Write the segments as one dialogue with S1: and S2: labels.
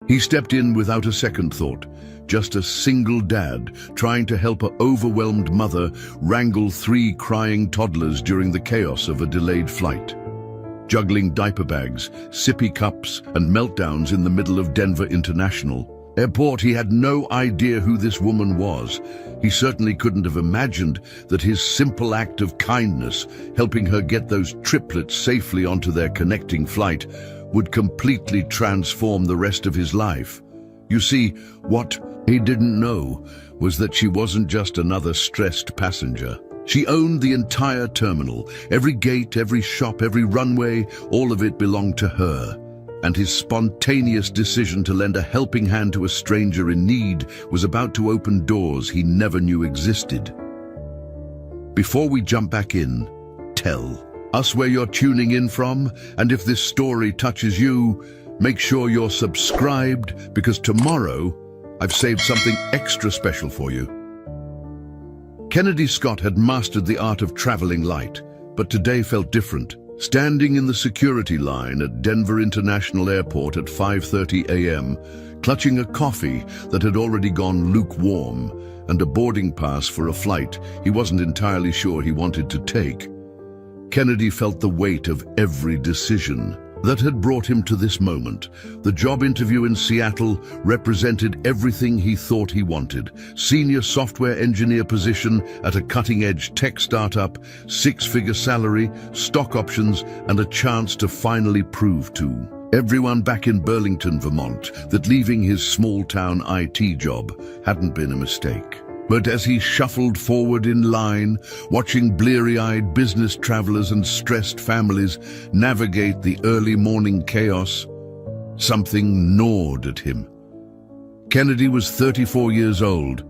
S1: He stepped in without a second thought, just a single dad trying to help an overwhelmed mother wrangle 3 crying toddlers during the chaos of a delayed flight. Juggling diaper bags, sippy cups, and meltdowns in the middle of Denver International Airport, he had no idea who this woman was. He certainly couldn't have imagined that his simple act of kindness, helping her get those triplets safely onto their connecting flight, would completely transform the rest of his life. You see, what he didn't know was that she wasn't just another stressed passenger. She owned the entire terminal. Every gate, every shop, every runway, all of it belonged to her. And his spontaneous decision to lend a helping hand to a stranger in need was about to open doors he never knew existed. Before we jump back in, tell us where you're tuning in from, and if this story touches you, make sure you're subscribed, because tomorrow I've saved something extra special for you. Kennedy Scott had mastered the art of traveling light, but today felt different. Standing in the security line at Denver International Airport at 5:30 a.m., clutching a coffee that had already gone lukewarm and a boarding pass for a flight he wasn't entirely sure he wanted to take, Kennedy felt the weight of every decision that had brought him to this moment. The job interview in Seattle represented everything he thought he wanted. Senior software engineer position at a cutting-edge tech startup, 6-figure salary, stock options, and a chance to finally prove to everyone back in Burlington, Vermont, that leaving his small-town IT job hadn't been a mistake. But as he shuffled forward in line, watching bleary-eyed business travelers and stressed families navigate the early morning chaos, something gnawed at him. Kennedy was 34 years old,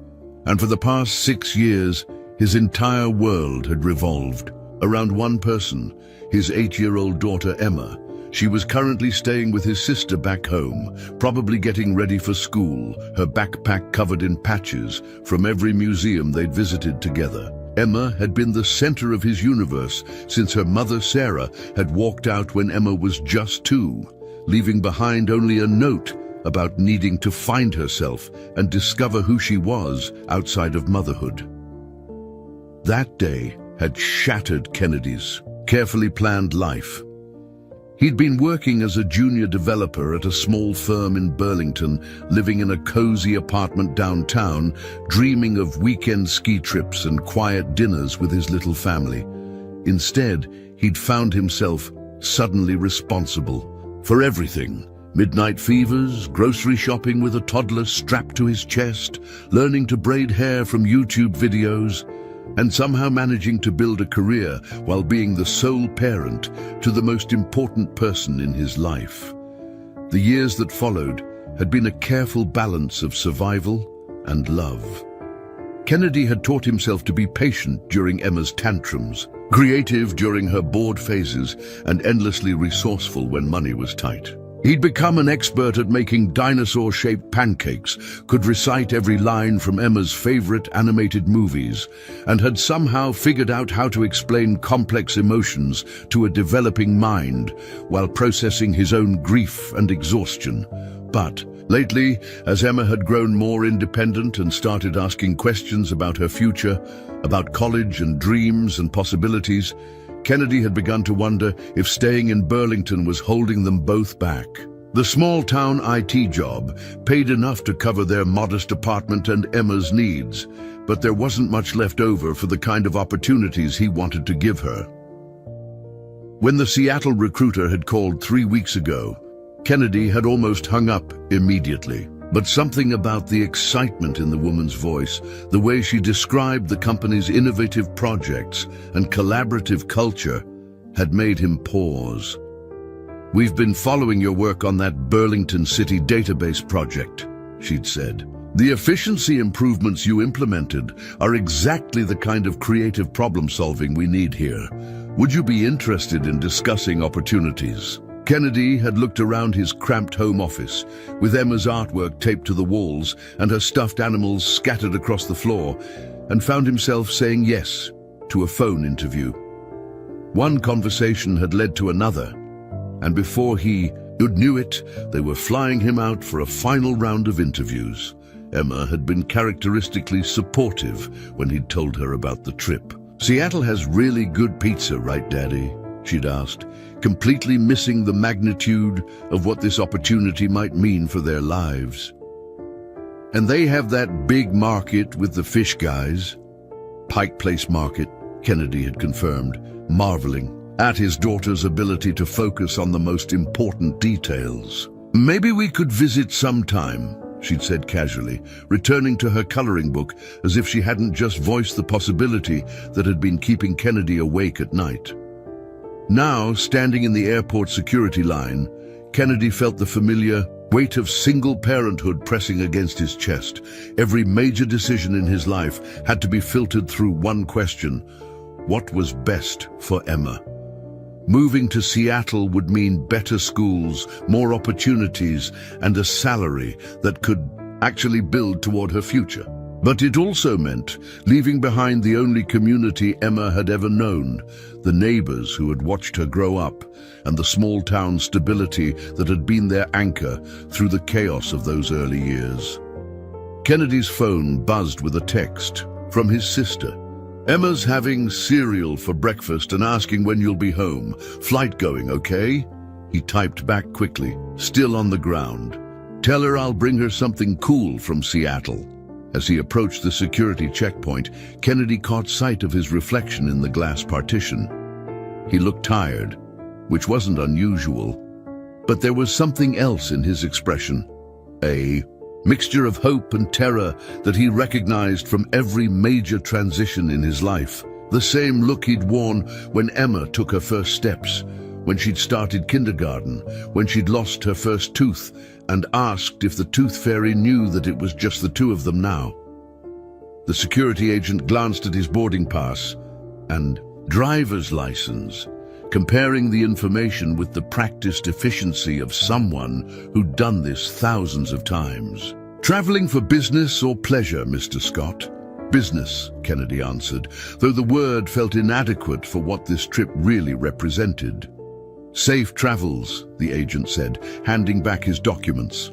S1: and for the past 6 years, his entire world had revolved around one person, his 8-year-old daughter Emma. She was currently staying with his sister back home, probably getting ready for school, her backpack covered in patches from every museum they'd visited together. Emma had been the center of his universe since her mother Sarah had walked out when Emma was just 2, leaving behind only a note about needing to find herself and discover who she was outside of motherhood. That day had shattered Kennedy's carefully planned life. He'd been working as a junior developer at a small firm in Burlington, living in a cozy apartment downtown, dreaming of weekend ski trips and quiet dinners with his little family. Instead, he'd found himself suddenly responsible for everything. Midnight fevers, grocery shopping with a toddler strapped to his chest, learning to braid hair from YouTube videos, and somehow managing to build a career while being the sole parent to the most important person in his life. The years that followed had been a careful balance of survival and love. Kennedy had taught himself to be patient during Emma's tantrums, creative during her bored phases, and endlessly resourceful when money was tight. He'd become an expert at making dinosaur-shaped pancakes, could recite every line from Emma's favorite animated movies, and had somehow figured out how to explain complex emotions to a developing mind while processing his own grief and exhaustion. But lately, as Emma had grown more independent and started asking questions about her future, about college and dreams and possibilities, Kennedy had begun to wonder if staying in Burlington was holding them both back. The small-town IT job paid enough to cover their modest apartment and Emma's needs, but there wasn't much left over for the kind of opportunities he wanted to give her. When the Seattle recruiter had called 3 weeks ago, Kennedy had almost hung up immediately. But something about the excitement in the woman's voice, the way she described the company's innovative projects and collaborative culture, had made him pause. "We've been following your work on that Burlington City database project," she'd said. "The efficiency improvements you implemented are exactly the kind of creative problem-solving we need here. Would you be interested in discussing opportunities?" Kennedy had looked around his cramped home office, with Emma's artwork taped to the walls and her stuffed animals scattered across the floor, and found himself saying yes to a phone interview. One conversation had led to another, and before he You knew it, they were flying him out for a final round of interviews. Emma had been characteristically supportive when he'd told her about the trip. "Seattle has really good pizza, right, Daddy?" she'd asked, completely missing the magnitude of what this opportunity might mean for their lives. "And they have that big market with the fish guys." "Pike Place Market," Kennedy had confirmed, marveling at his daughter's ability to focus on the most important details. "Maybe we could visit sometime," she'd said casually, returning to her coloring book as if she hadn't just voiced the possibility that had been keeping Kennedy awake at night. Now, standing in the airport security line, Kennedy felt the familiar weight of single parenthood pressing against his chest. Every major decision in his life had to be filtered through one question: what was best for Emma? Moving to Seattle would mean better schools, more opportunities, and a salary that could actually build toward her future. But it also meant leaving behind the only community Emma had ever known, the neighbors who had watched her grow up, and the small-town stability that had been their anchor through the chaos of those early years. Kennedy's phone buzzed with a text from his sister. "Emma's having cereal for breakfast and asking when you'll be home. Flight going, okay?" He typed back quickly, still on the ground. "Tell her I'll bring her something cool from Seattle." As he approached the security checkpoint, Kennedy caught sight of his reflection in the glass partition. He looked tired, which wasn't unusual, but there was something else in his expression. A mixture of hope and terror that he recognized from every major transition in his life. The same look he'd worn when Emma took her first steps, when she'd started kindergarten, when she'd lost her first tooth and asked if the tooth fairy knew that it was just the two of them now. The security agent glanced at his boarding pass and driver's license, comparing the information with the practiced efficiency of someone who'd done this thousands of times. "Traveling for business or pleasure, Mr. Scott?" "Business," Kennedy answered, though the word felt inadequate for what this trip really represented. "Safe travels," the agent said, handing back his documents.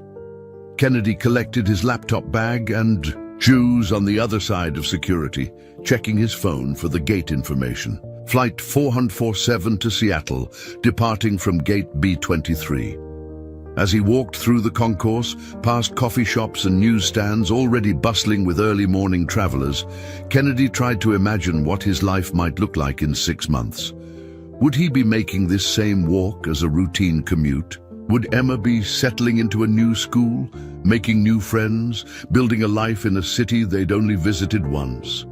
S1: Kennedy collected his laptop bag and shoes on the other side of security, checking his phone for the gate information. Flight 447 to Seattle, departing from gate B23. As he walked through the concourse, past coffee shops and newsstands already bustling with early morning travelers, Kennedy tried to imagine what his life might look like in 6 months. Would he be making this same walk as a routine commute? Would Emma be settling into a new school, making new friends, building a life in a city they'd only visited once?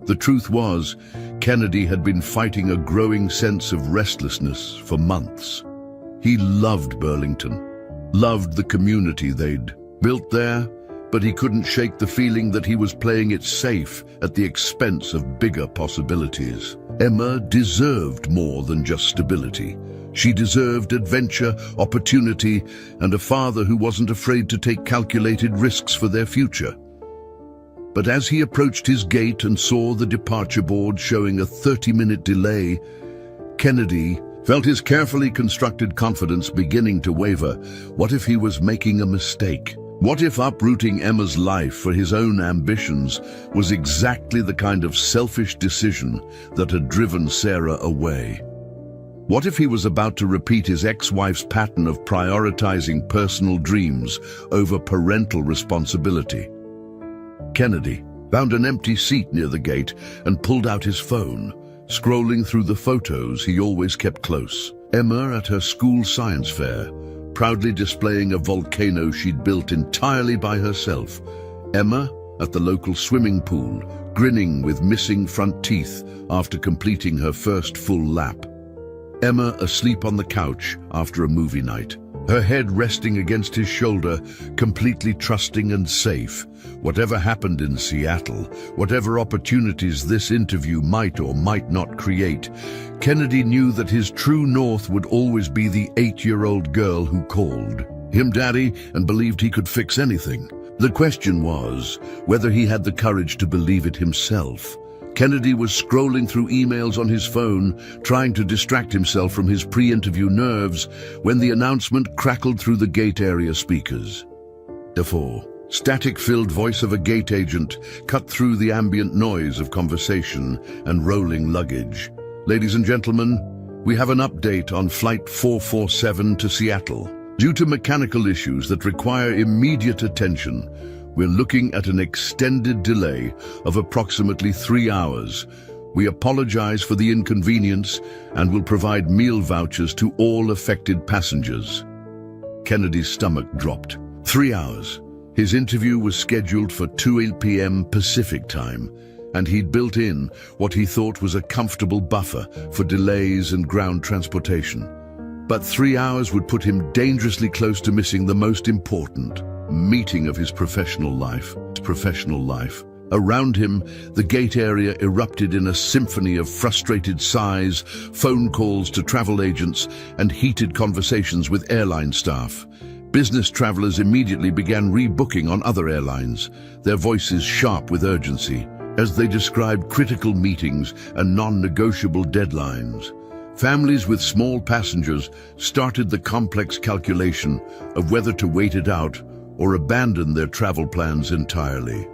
S1: The truth was, Kennedy had been fighting a growing sense of restlessness for months. He loved Burlington, loved the community they'd built there, but he couldn't shake the feeling that he was playing it safe at the expense of bigger possibilities. Emma deserved more than just stability. She deserved adventure, opportunity, and a father who wasn't afraid to take calculated risks for their future. But as he approached his gate and saw the departure board showing a 30-minute delay, Kennedy felt his carefully constructed confidence beginning to waver. What if he was making a mistake? What if uprooting Emma's life for his own ambitions was exactly the kind of selfish decision that had driven Sarah away? What if he was about to repeat his ex-wife's pattern of prioritizing personal dreams over parental responsibility? Kennedy found an empty seat near the gate and pulled out his phone, scrolling through the photos he always kept close. Emma at her school science fair, proudly displaying a volcano she'd built entirely by herself. Emma at the local swimming pool, grinning with missing front teeth after completing her first full lap. Emma asleep on the couch after a movie night, her head resting against his shoulder, completely trusting and safe. Whatever happened in Seattle, whatever opportunities this interview might or might not create, Kennedy knew that his true north would always be the 8-year-old girl who called him daddy and believed he could fix anything. The question was whether he had the courage to believe it himself. Kennedy was scrolling through emails on his phone, trying to distract himself from his pre-interview nerves, when the announcement crackled through the gate area speakers. The static-filled voice of a gate agent cut through the ambient noise of conversation and rolling luggage. Ladies and gentlemen, we have an update on Flight 447 to Seattle. Due to mechanical issues that require immediate attention, we're looking at an extended delay of approximately 3 hours. We apologize for the inconvenience and will provide meal vouchers to all affected passengers. Kennedy's stomach dropped. 3 hours. His interview was scheduled for 2 p.m. Pacific time, and he'd built in what he thought was a comfortable buffer for delays and ground transportation. But 3 hours would put him dangerously close to missing the most important meeting of his professional life. Around him, the gate area erupted in a symphony of frustrated sighs, phone calls to travel agents, and heated conversations with airline staff. Business travelers immediately began rebooking on other airlines, their voices sharp with urgency, as they described critical meetings and non-negotiable deadlines. Families with small passengers started the complex calculation of whether to wait it out or abandon their travel plans entirely.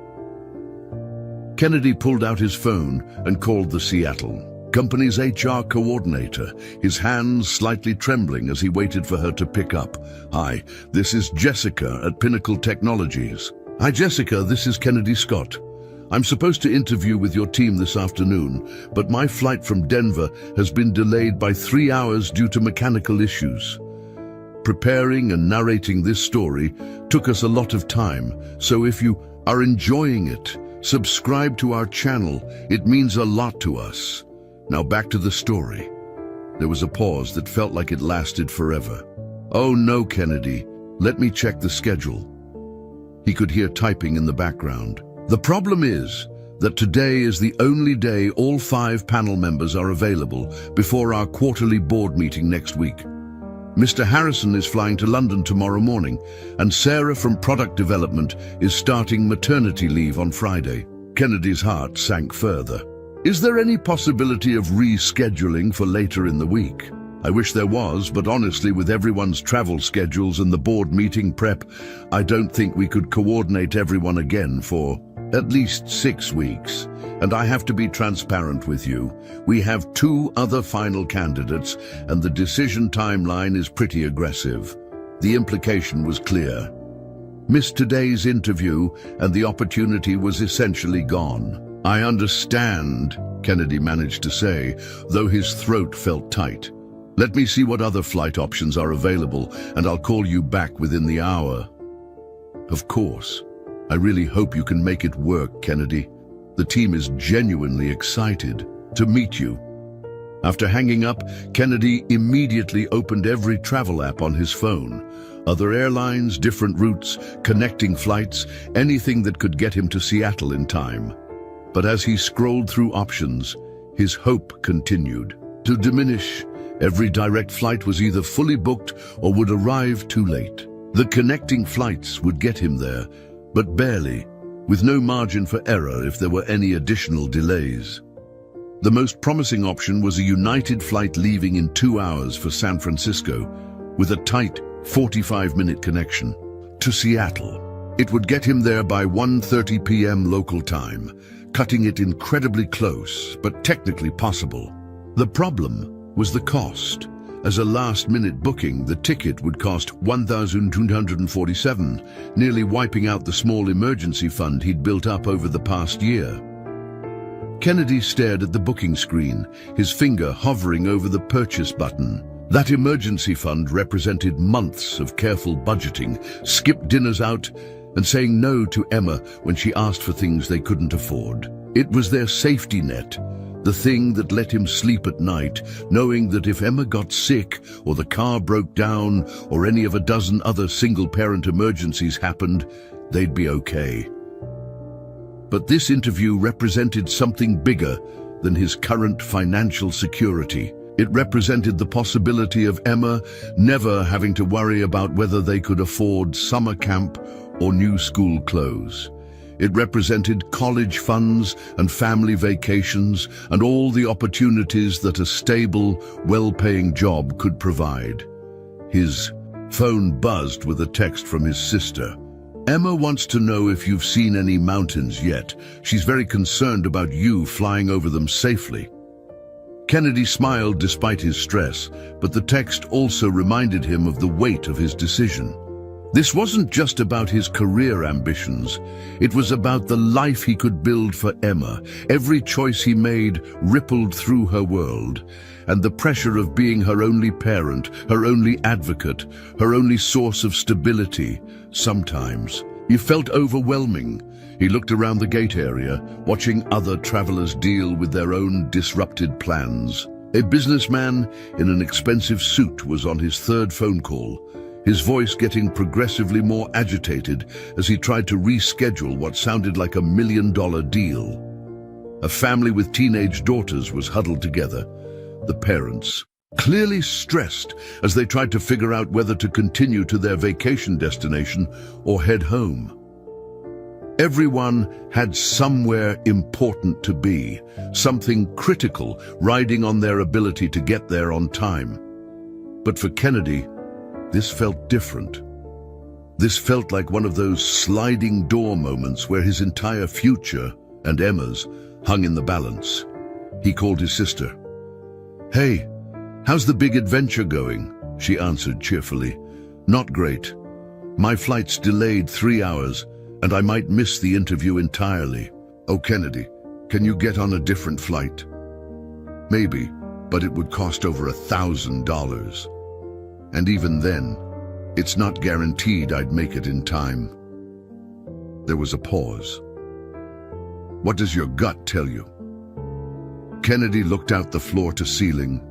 S1: Kennedy pulled out his phone and called the Seattle company's HR coordinator, his hands slightly trembling as he waited for her to pick up. "Hi, this is Jessica at Pinnacle Technologies." "Hi Jessica, this is Kennedy Scott. I'm supposed to interview with your team this afternoon, but my flight from Denver has been delayed by 3 hours due to mechanical issues. Preparing and narrating this story took us a lot of time, so if you are enjoying it, subscribe to our channel. It means a lot to us. Now back to the story." There was a pause that felt like it lasted forever. "Oh no, Kennedy, let me check the schedule." He could hear typing in the background. "The problem is that today is the only day all 5 panel members are available before our quarterly board meeting next week. Mr. Harrison is flying to London tomorrow morning, and Sarah from Product Development is starting maternity leave on Friday." Kennedy's heart sank further. "Is there any possibility of rescheduling for later in the week?" "I wish there was, but honestly, with everyone's travel schedules and the board meeting prep, I don't think we could coordinate everyone again for at least 6 weeks. And I have to be transparent with you. We have 2 other final candidates, and the decision timeline is pretty aggressive." The implication was clear. Missed today's interview, and the opportunity was essentially gone. "I understand," Kennedy managed to say, though his throat felt tight. "Let me see what other flight options are available, and I'll call you back within the hour." "Of course. I really hope you can make it work, Kennedy. The team is genuinely excited to meet you." After hanging up, Kennedy immediately opened every travel app on his phone. Other airlines, different routes, connecting flights, anything that could get him to Seattle in time. But as he scrolled through options, his hope continued to diminish. Every direct flight was either fully booked or would arrive too late. The connecting flights would get him there, but barely, with no margin for error if there were any additional delays. The most promising option was a United flight leaving in 2 hours for San Francisco, with a tight 45-minute connection to Seattle. It would get him there by 1:30 p.m. local time, cutting it incredibly close, but technically possible. The problem was the cost. As a last-minute booking, the ticket would cost $1,247, nearly wiping out the small emergency fund he'd built up over the past year. Kennedy stared at the booking screen, his finger hovering over the purchase button. That emergency fund represented months of careful budgeting, skipped dinners out, and saying no to Emma when she asked for things they couldn't afford. It was their safety net, the thing that let him sleep at night, knowing that if Emma got sick, or the car broke down, or any of a dozen other single-parent emergencies happened, they'd be okay. But this interview represented something bigger than his current financial security. It represented the possibility of Emma never having to worry about whether they could afford summer camp or new school clothes. It represented college funds and family vacations and all the opportunities that a stable, well-paying job could provide. His phone buzzed with a text from his sister. "Emma wants to know if you've seen any mountains yet. She's very concerned about you flying over them safely." Kennedy smiled despite his stress, but the text also reminded him of the weight of his decision. This wasn't just about his career ambitions. It was about the life he could build for Emma. Every choice he made rippled through her world, and the pressure of being her only parent, her only advocate, her only source of stability, sometimes it felt overwhelming. He looked around the gate area, watching other travelers deal with their own disrupted plans. A businessman in an expensive suit was on his third phone call, his voice getting progressively more agitated as he tried to reschedule what sounded like $1 million deal. A family with teenage daughters was huddled together, the parents clearly stressed as they tried to figure out whether to continue to their vacation destination or head home. Everyone had somewhere important to be, something critical riding on their ability to get there on time. But for Kennedy, this felt different. This felt like one of those sliding door moments where his entire future, and Emma's, hung in the balance. He called his sister. "Hey, how's the big adventure going?" She answered cheerfully. "Not great. My flight's delayed 3 hours, and I might miss the interview entirely." "Oh, Kennedy, can you get on a different flight?" "Maybe, but it would cost over $1,000. And even then, it's not guaranteed I'd make it in time." There was a pause. "What does your gut tell you?" Kennedy looked out the floor to ceiling.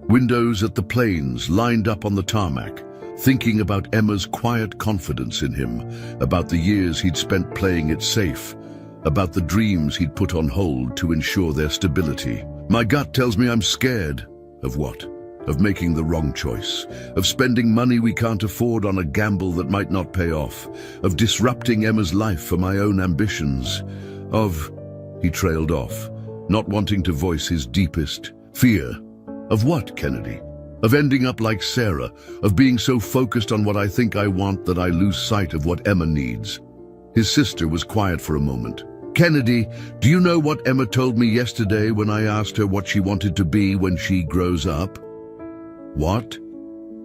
S1: Windows at the planes lined up on the tarmac, thinking about Emma's quiet confidence in him, about the years he'd spent playing it safe, about the dreams he'd put on hold to ensure their stability. "My gut tells me I'm scared." "Of what?" "Of making the wrong choice, of spending money we can't afford on a gamble that might not pay off, of disrupting Emma's life for my own ambitions, of—" He trailed off, not wanting to voice his deepest fear. "Of what, Kennedy?" "Of ending up like Sarah, of being so focused on what I think I want that I lose sight of what Emma needs." His sister was quiet for a moment. "Kennedy, do you know what Emma told me yesterday when I asked her what she wanted to be when she grows up?" "What?"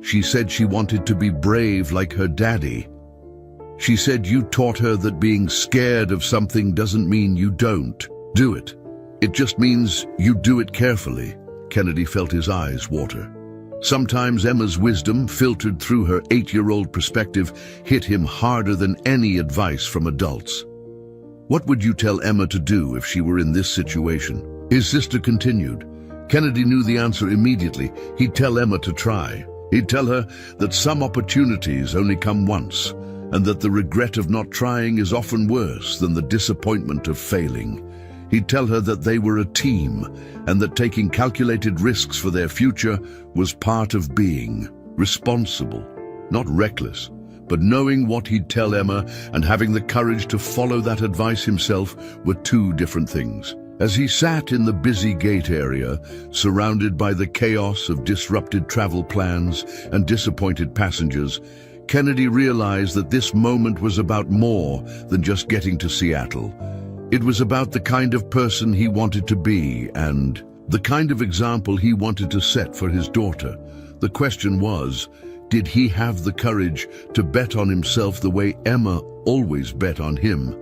S1: "She said she wanted to be brave like her daddy. She said you taught her that being scared of something doesn't mean you don't do it. It just means you do it carefully." Kennedy felt his eyes water. Sometimes Emma's wisdom, filtered through her 8-year-old perspective, hit him harder than any advice from adults. "What would you tell Emma to do if she were in this situation?" His sister continued. Kennedy knew the answer immediately. He'd tell Emma to try. He'd tell her that some opportunities only come once, and that the regret of not trying is often worse than the disappointment of failing. He'd tell her that they were a team, and that taking calculated risks for their future was part of being responsible, not reckless, but knowing what he'd tell Emma and having the courage to follow that advice himself were two different things. As he sat in the busy gate area, surrounded by the chaos of disrupted travel plans and disappointed passengers, Kennedy realized that this moment was about more than just getting to Seattle. It was about the kind of person he wanted to be and the kind of example he wanted to set for his daughter. The question was, did he have the courage to bet on himself the way Emma always bet on him?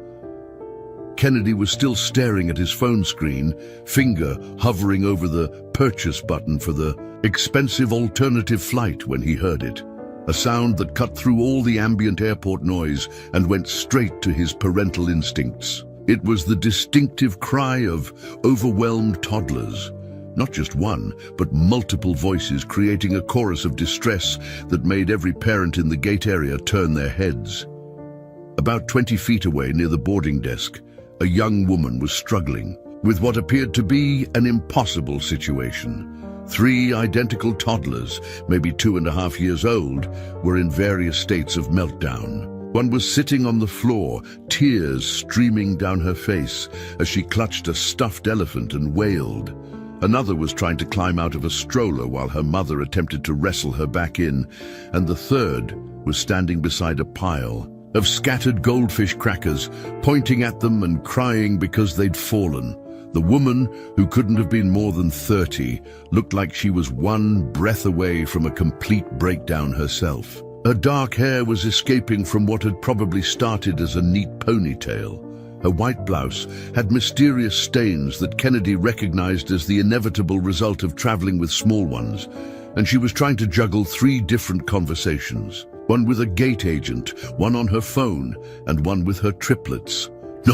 S1: Kennedy was still staring at his phone screen, finger hovering over the purchase button for the expensive alternative flight when he heard it. A sound that cut through all the ambient airport noise and went straight to his parental instincts. It was the distinctive cry of overwhelmed toddlers. Not just one, but multiple voices creating a chorus of distress that made every parent in the gate area turn their heads. About 20 feet away near the boarding desk, a young woman was struggling with what appeared to be an impossible situation. 3 identical toddlers, maybe 2.5 years old, were in various states of meltdown. One was sitting on the floor, tears streaming down her face as she clutched a stuffed elephant and wailed. Another was trying to climb out of a stroller while her mother attempted to wrestle her back in, and the third was standing beside a pile of scattered goldfish crackers, pointing at them and crying because they'd fallen. The woman, who couldn't have been more than 30, looked like she was one breath away from a complete breakdown herself. Her dark hair was escaping from what had probably started as a neat ponytail. Her white blouse had mysterious stains that Kennedy recognized as the inevitable result of traveling with small ones, and she was trying to juggle 3 different conversations. One with a gate agent, one on her phone, and one with her triplets.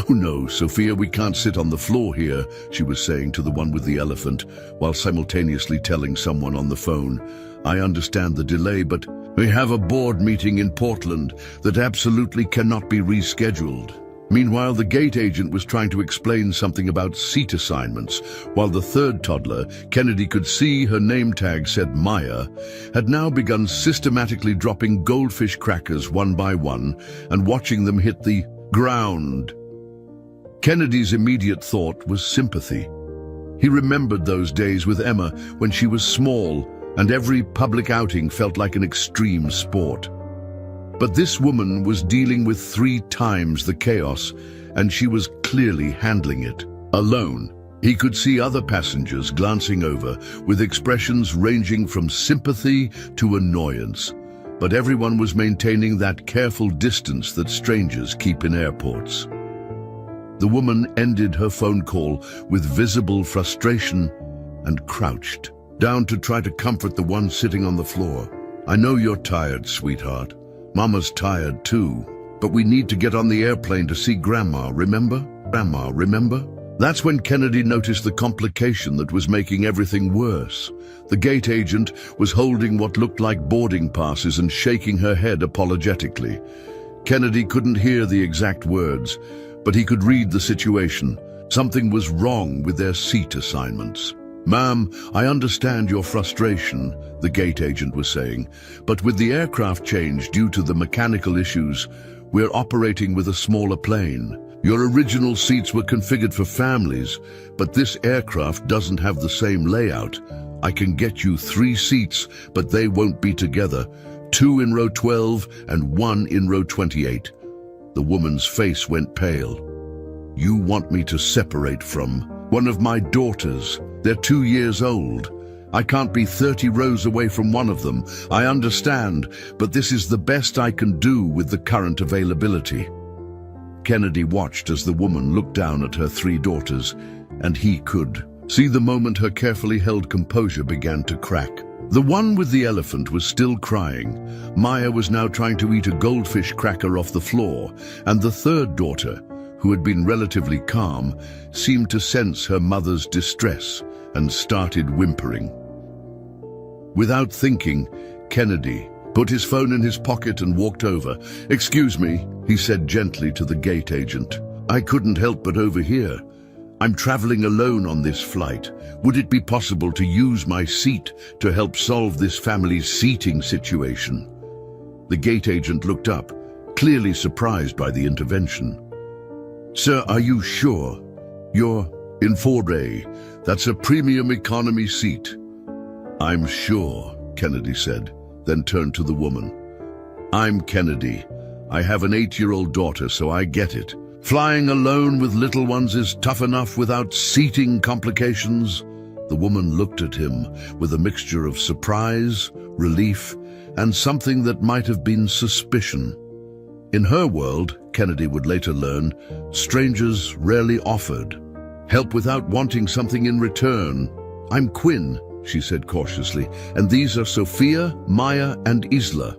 S1: No, Sophia, we can't sit on the floor here," she was saying to the one with the elephant, while simultaneously telling someone on the phone, "I understand the delay, but we have a board meeting in Portland that absolutely cannot be rescheduled." Meanwhile, the gate agent was trying to explain something about seat assignments, while the third toddler, Kennedy could see her name tag said Maya, had now begun systematically dropping goldfish crackers one by one and watching them hit the ground. Kennedy's immediate thought was sympathy. He remembered those days with Emma when she was small and every public outing felt like an extreme sport. But this woman was dealing with 3 times the chaos, and she was clearly handling it alone. He could see other passengers glancing over with expressions ranging from sympathy to annoyance, but everyone was maintaining that careful distance that strangers keep in airports. The woman ended her phone call with visible frustration and crouched down to try to comfort the one sitting on the floor. "I know you're tired, sweetheart. Mama's tired too, but we need to get on the airplane to see Grandma, remember? Grandma, remember?" That's when Kennedy noticed the complication that was making everything worse. The gate agent was holding what looked like boarding passes and shaking her head apologetically. Kennedy couldn't hear the exact words, but he could read the situation. Something was wrong with their seat assignments. "Ma'am, I understand your frustration," the gate agent was saying, "but with the aircraft change due to the mechanical issues, we're operating with a smaller plane. Your original seats were configured for families, but this aircraft doesn't have the same layout. I can get you 3 seats, but they won't be together. 2 in row 12 and 1 in row 28. The woman's face went pale. "You want me to separate from one of my daughters? They're 2 years old. I can't be 30 rows away from one of them. I understand, but this is the best I can do with the current availability." Kennedy watched as the woman looked down at her 3 daughters, and he could see the moment her carefully held composure began to crack. The one with the elephant was still crying. Maya was now trying to eat a goldfish cracker off the floor, and the third daughter, who had been relatively calm, seemed to sense her mother's distress and started whimpering. Without thinking, Kennedy put his phone in his pocket and walked over. "Excuse me," he said gently to the gate agent. "I couldn't help but overhear. I'm traveling alone on this flight. Would it be possible to use my seat to help solve this family's seating situation?" The gate agent looked up, clearly surprised by the intervention. "Sir, are you sure? You're in 4A. That's a premium economy seat." "I'm sure," Kennedy said, then turned to the woman. "I'm Kennedy. I have an 8-year-old daughter, so I get it. Flying alone with little ones is tough enough without seating complications." The woman looked at him with a mixture of surprise, relief, and something that might have been suspicion. In her world, Kennedy would later learn, strangers rarely offered help without wanting something in return. "I'm Quinn," she said cautiously, "and these are Sophia, Maya, and Isla."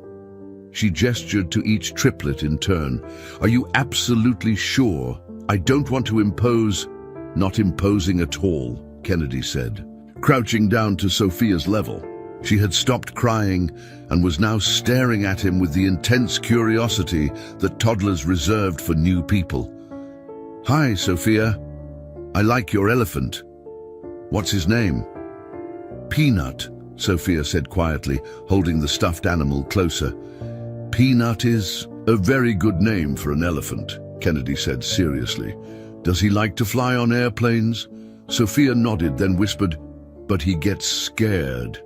S1: She gestured to each triplet in turn. "Are you absolutely sure? I don't want to impose." "Not imposing at all," Kennedy said, crouching down to Sophia's level. She had stopped crying and was now staring at him with the intense curiosity that toddlers reserved for new people. "Hi, Sophia. I like your elephant. What's his name?" "Peanut," Sophia said quietly, holding the stuffed animal closer. "Peanut is A very good name for an elephant, Kennedy said seriously. Does he like to fly on airplanes? Sophia nodded, then whispered, but he gets scared.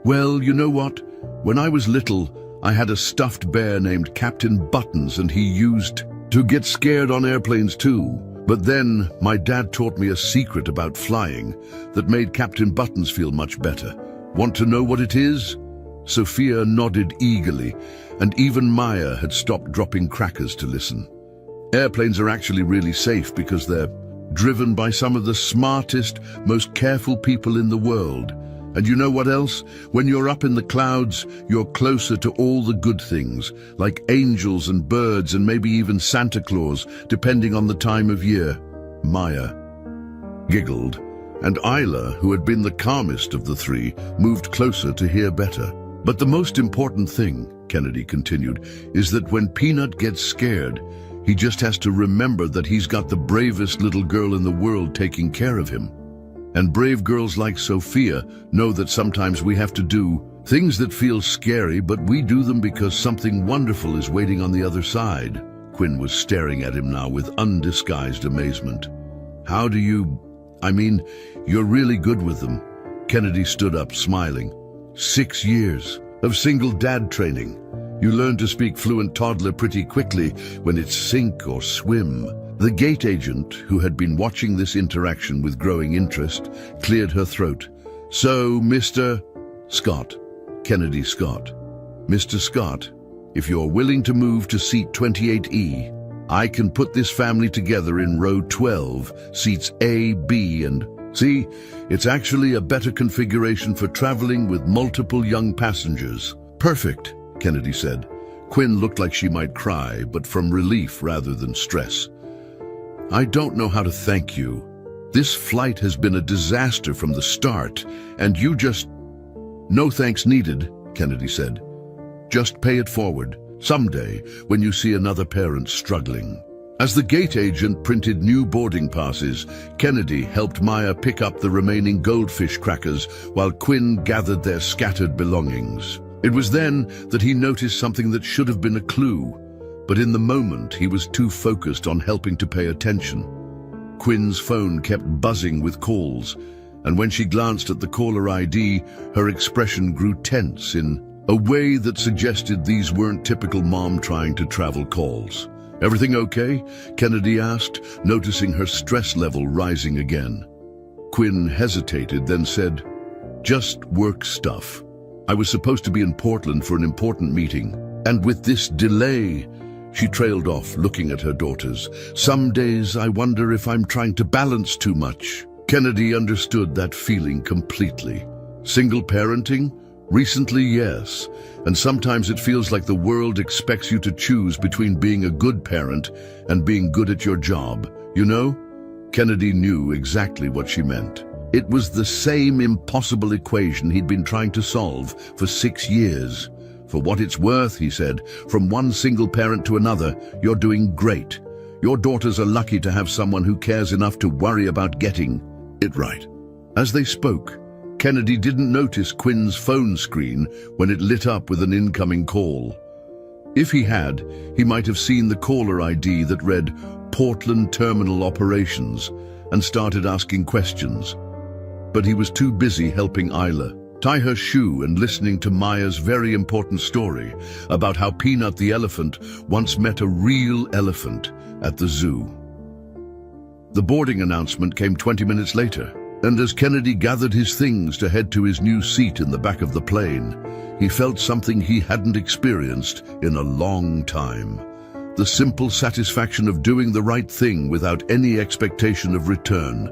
S1: Well, you know what? When I was little, I had a stuffed bear named Captain Buttons, and he used to get scared on airplanes too. But then my dad taught me a secret about flying that made Captain Buttons feel much better. Want to know what it is? Sophia nodded eagerly, and even Maya had stopped dropping crackers to listen. Airplanes are actually really safe because they're driven by some of the smartest, most careful people in the world. And you know what else? When you're up in the clouds, you're closer to all the good things, like angels and birds and maybe even Santa Claus, depending on the time of year. Maya giggled, and Isla, who had been the calmest of the three, moved closer to hear better. But the most important thing, Kennedy continued, is that when Peanut gets scared, he just has to remember that he's got the bravest little girl in the world taking care of him. And brave girls like Sophia know that sometimes we have to do things that feel scary, but we do them because something wonderful is waiting on the other side. Quinn was staring at him now with undisguised amazement. How do you... you're really good with them. Kennedy stood up, smiling. 6 years of single dad training. You learn to speak fluent toddler pretty quickly when it's sink or swim. The gate agent, who had been watching this interaction with growing interest, cleared her throat. So, Mr. Scott, Kennedy Scott. Mr. Scott, if you're willing to move to seat 28E, I can put this family together in row 12, seats A, B, and C. It's actually a better configuration for traveling with multiple young passengers. Perfect, Kennedy said. Quinn looked like she might cry, but from relief rather than stress. I don't know how to thank you. This flight has been a disaster from the start, and you just... No thanks needed, Kennedy said. Just pay it forward, someday, when you see another parent struggling. As the gate agent printed new boarding passes, Kennedy helped Maya pick up the remaining goldfish crackers while Quinn gathered their scattered belongings. It was then that he noticed something that should have been a clue, but in the moment he was too focused on helping to pay attention. Quinn's phone kept buzzing with calls, and when she glanced at the caller ID, her expression grew tense in a way that suggested these weren't typical mom trying to travel calls. Everything okay? Kennedy asked, noticing her stress level rising again. Quinn hesitated, then said, just work stuff. I was supposed to be in Portland for an important meeting, and with this delay... She trailed off, looking at her daughters. Some days I wonder if I'm trying to balance too much. Kennedy understood that feeling completely. Single parenting? Recently, yes. And sometimes it feels like the world expects you to choose between being a good parent and being good at your job. You know? Kennedy knew exactly what she meant. It was the same impossible equation he'd been trying to solve for 6 years. For what it's worth, he said, from one single parent to another, you're doing great. Your daughters are lucky to have someone who cares enough to worry about getting it right. As they spoke, Kennedy didn't notice Quinn's phone screen when it lit up with an incoming call. If he had, he might have seen the caller ID that read Portland Terminal Operations and started asking questions. But he was too busy helping Isla tie her shoe and listening to Maya's very important story about how Peanut the elephant once met a real elephant at the zoo. The boarding announcement came 20 minutes later, and as Kennedy gathered his things to head to his new seat in the back of the plane, he felt something he hadn't experienced in a long time. The simple satisfaction of doing the right thing without any expectation of return.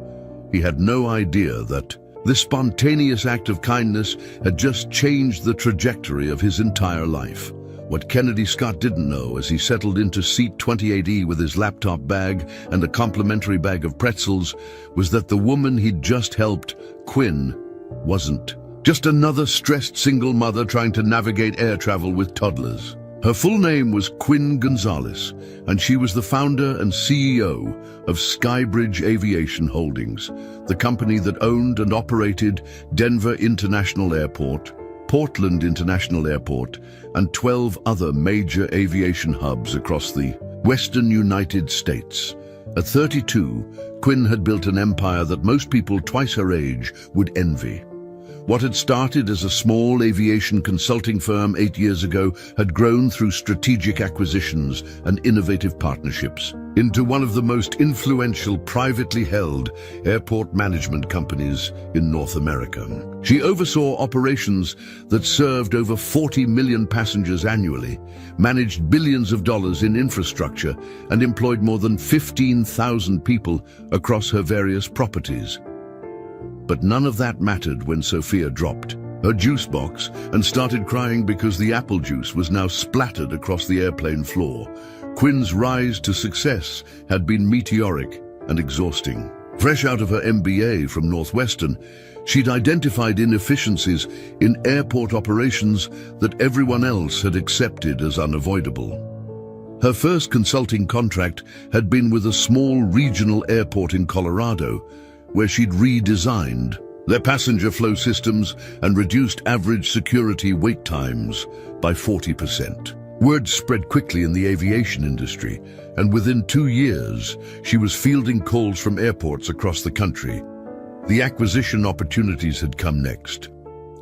S1: He had no idea that this spontaneous act of kindness had just changed the trajectory of his entire life. What Kennedy Scott didn't know as he settled into seat 28E with his laptop bag and a complimentary bag of pretzels was that the woman he'd just helped, Quinn, wasn't just another stressed single mother trying to navigate air travel with toddlers. Her full name was Quinn Gonzalez, and she was the founder and CEO of Skybridge Aviation Holdings, the company that owned and operated Denver International Airport, Portland International Airport, and 12 other major aviation hubs across the western United States. At 32, Quinn had built an empire that most people twice her age would envy. What had started as a small aviation consulting firm 8 years ago had grown through strategic acquisitions and innovative partnerships into one of the most influential privately held airport management companies in North America. She oversaw operations that served over 40 million passengers annually, managed billions of dollars in infrastructure, and employed more than 15,000 people across her various properties. But none of that mattered when Sophia dropped her juice box and started crying because the apple juice was now splattered across the airplane floor. Quinn's rise to success had been meteoric and exhausting. Fresh out of her MBA from Northwestern, she'd identified inefficiencies in airport operations that everyone else had accepted as unavoidable. Her first consulting contract had been with a small regional airport in Colorado, where she'd redesigned their passenger flow systems and reduced average security wait times by 40%. Word spread quickly in the aviation industry, and within 2 years, she was fielding calls from airports across the country. The acquisition opportunities had come next.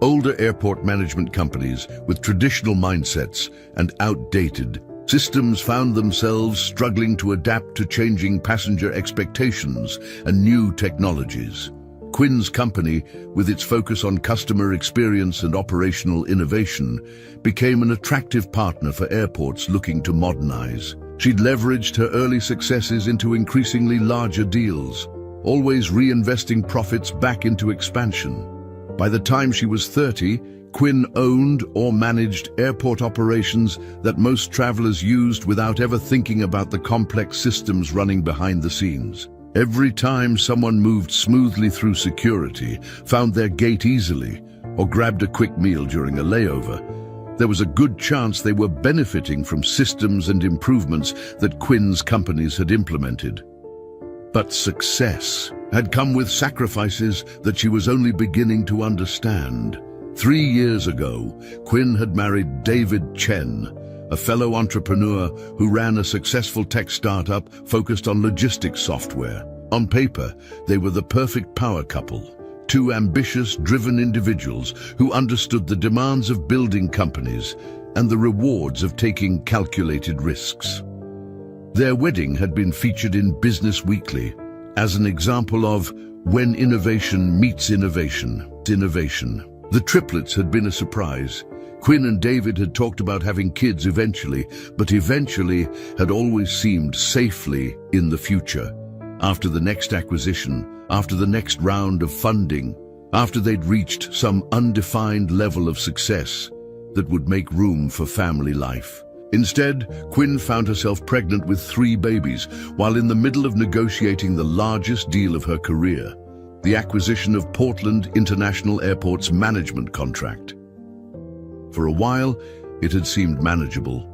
S1: Older airport management companies with traditional mindsets and outdated systems found themselves struggling to adapt to changing passenger expectations and new technologies. Quinn's company, with its focus on customer experience and operational innovation, became an attractive partner for airports looking to modernize. She'd leveraged her early successes into increasingly larger deals, always reinvesting profits back into expansion. By the time she was 30, Quinn owned or managed airport operations that most travelers used without ever thinking about the complex systems running behind the scenes. Every time someone moved smoothly through security, found their gate easily, or grabbed a quick meal during a layover, there was a good chance they were benefiting from systems and improvements that Quinn's companies had implemented. But success had come with sacrifices that she was only beginning to understand. 3 years ago, Quinn had married David Chen, a fellow entrepreneur who ran a successful tech startup focused on logistics software. On paper, they were the perfect power couple, two ambitious, driven individuals who understood the demands of building companies and the rewards of taking calculated risks. Their wedding had been featured in Business Weekly as an example of when innovation meets innovation. The triplets had been a surprise. Quinn and David had talked about having kids eventually, but eventually had always seemed safely in the future. After the next acquisition, after the next round of funding, after they'd reached some undefined level of success that would make room for family life. Instead, Quinn found herself pregnant with 3 babies while in the middle of negotiating the largest deal of her career, the acquisition of Portland International Airport's management contract. For a while, it had seemed manageable.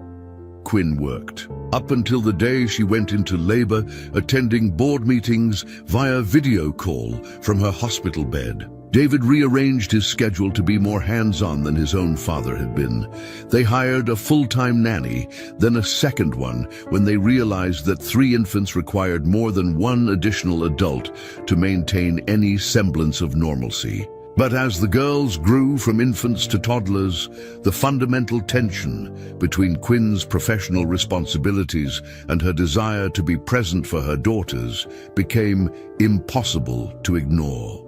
S1: Quinn worked, up until the day she went into labor, attending board meetings via video call from her hospital bed. David rearranged his schedule to be more hands-on than his own father had been. They hired a full-time nanny, then a second one when they realized that 3 infants required more than 1 additional adult to maintain any semblance of normalcy. But as the girls grew from infants to toddlers, the fundamental tension between Quinn's professional responsibilities and her desire to be present for her daughters became impossible to ignore.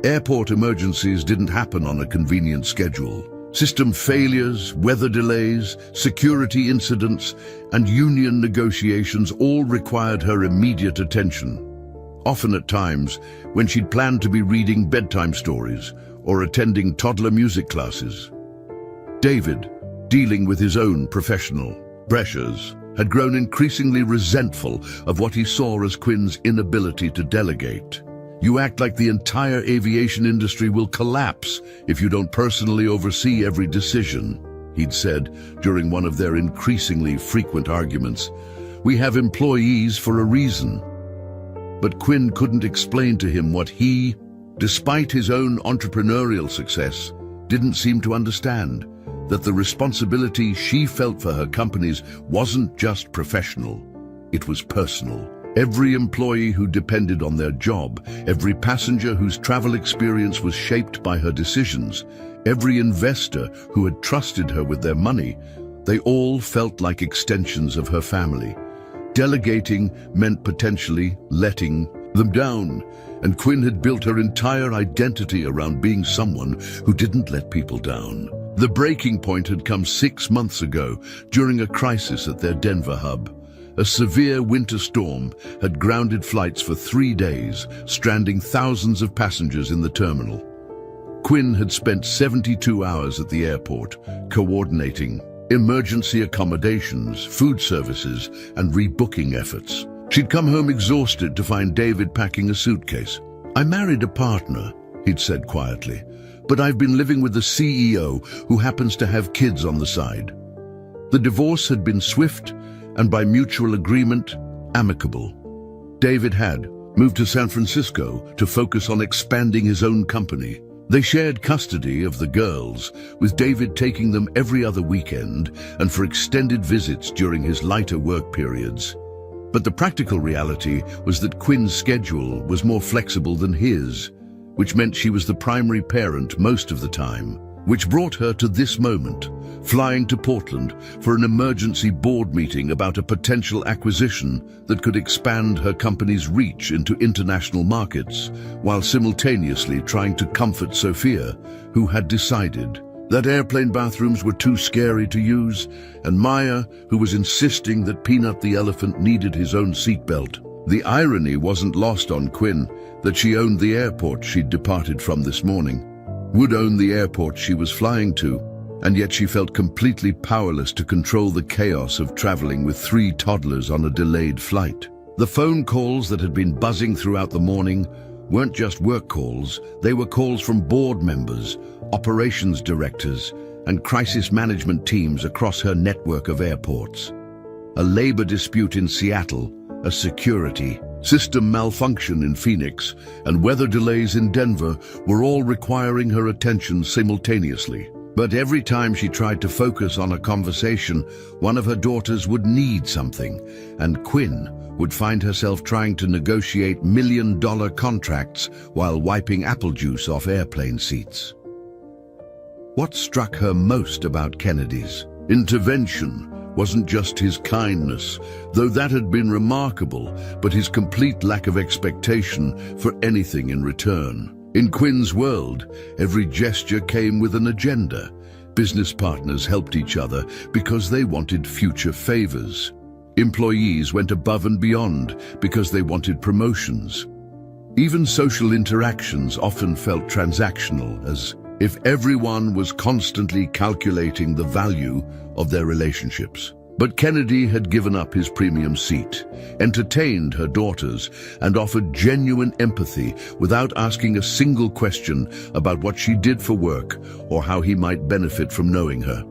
S1: Airport emergencies didn't happen on a convenient schedule. System failures, weather delays, security incidents, and union negotiations all required her immediate attention. Often at times, when she'd planned to be reading bedtime stories or attending toddler music classes. David, dealing with his own professional pressures, had grown increasingly resentful of what he saw as Quinn's inability to delegate. "You act like the entire aviation industry will collapse if you don't personally oversee every decision," he'd said during one of their increasingly frequent arguments. "We have employees for a reason." But Quinn couldn't explain to him what he, despite his own entrepreneurial success, didn't seem to understand that the responsibility she felt for her companies wasn't just professional, it was personal. Every employee who depended on their job, every passenger whose travel experience was shaped by her decisions, every investor who had trusted her with their money, they all felt like extensions of her family. Delegating meant potentially letting them down, and Quinn had built her entire identity around being someone who didn't let people down. The breaking point had come 6 months ago during a crisis at their Denver hub. A severe winter storm had grounded flights for 3 days, stranding thousands of passengers in the terminal. Quinn had spent 72 hours at the airport, coordinating emergency accommodations, food services, and rebooking efforts. She'd come home exhausted to find David packing a suitcase. "I married a partner," he'd said quietly, "but I've been living with the CEO who happens to have kids on the side." The divorce had been swift and, by mutual agreement, amicable. David had moved to San Francisco to focus on expanding his own company. They shared custody of the girls, with David taking them every other weekend and for extended visits during his lighter work periods. But the practical reality was that Quinn's schedule was more flexible than his, which meant she was the primary parent most of the time, which brought her to this moment, flying to Portland for an emergency board meeting about a potential acquisition that could expand her company's reach into international markets, while simultaneously trying to comfort Sophia, who had decided that airplane bathrooms were too scary to use, and Maya, who was insisting that Peanut the elephant needed his own seatbelt. The irony wasn't lost on Quinn that she owned the airport she'd departed from this morning, would own the airport she was flying to, and yet she felt completely powerless to control the chaos of traveling with 3 toddlers on a delayed flight. The phone calls that had been buzzing throughout the morning weren't just work calls, they were calls from board members, operations directors, and crisis management teams across her network of airports. A labor dispute in Seattle, a security system malfunction in Phoenix, and weather delays in Denver were all requiring her attention simultaneously. But every time she tried to focus on a conversation, one of her daughters would need something, and Quinn would find herself trying to negotiate million-dollar contracts while wiping apple juice off airplane seats. What struck her most about Kennedy's intervention wasn't just his kindness, though that had been remarkable, but his complete lack of expectation for anything in return. In Quinn's world, every gesture came with an agenda. Business partners helped each other because they wanted future favors. Employees went above and beyond because they wanted promotions. Even social interactions often felt transactional, as if everyone was constantly calculating the value of their relationships. But Kennedy had given up his premium seat, entertained her daughters, and offered genuine empathy without asking a single question about what she did for work or how he might benefit from knowing her.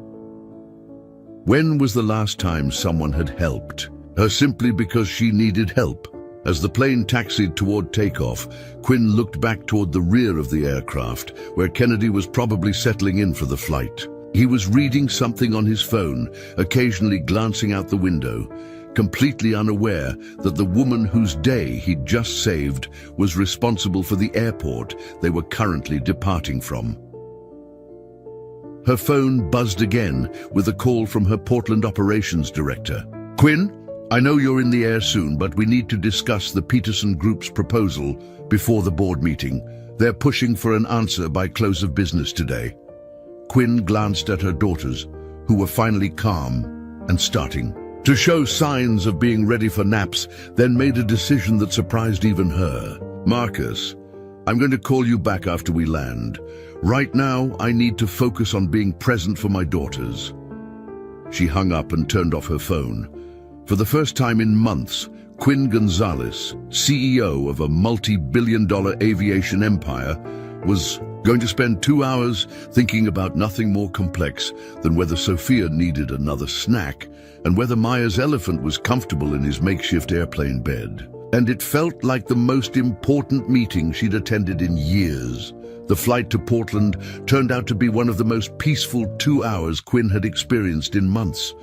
S1: When was the last time someone had helped her simply because she needed help? As the plane taxied toward takeoff, Quinn looked back toward the rear of the aircraft, where Kennedy was probably settling in for the flight. He was reading something on his phone, occasionally glancing out the window, completely unaware that the woman whose day he'd just saved was responsible for the airport they were currently departing from. Her phone buzzed again with a call from her Portland operations director. "Quinn, I know you're in the air soon, but we need to discuss the Peterson Group's proposal before the board meeting. They're pushing for an answer by close of business today." Quinn glanced at her daughters, who were finally calm and starting to show signs of being ready for naps, then made a decision that surprised even her. "Marcus, I'm going to call you back after we land. Right now, I need to focus on being present for my daughters." She hung up and turned off her phone. For the first time in months, Quinn Gonzalez, CEO of a multi-billion-dollar aviation empire, was going to spend 2 hours thinking about nothing more complex than whether Sophia needed another snack and whether Maya's elephant was comfortable in his makeshift airplane bed. And it felt like the most important meeting she'd attended in years. The flight to Portland turned out to be one of the most peaceful 2 hours Quinn had experienced in months.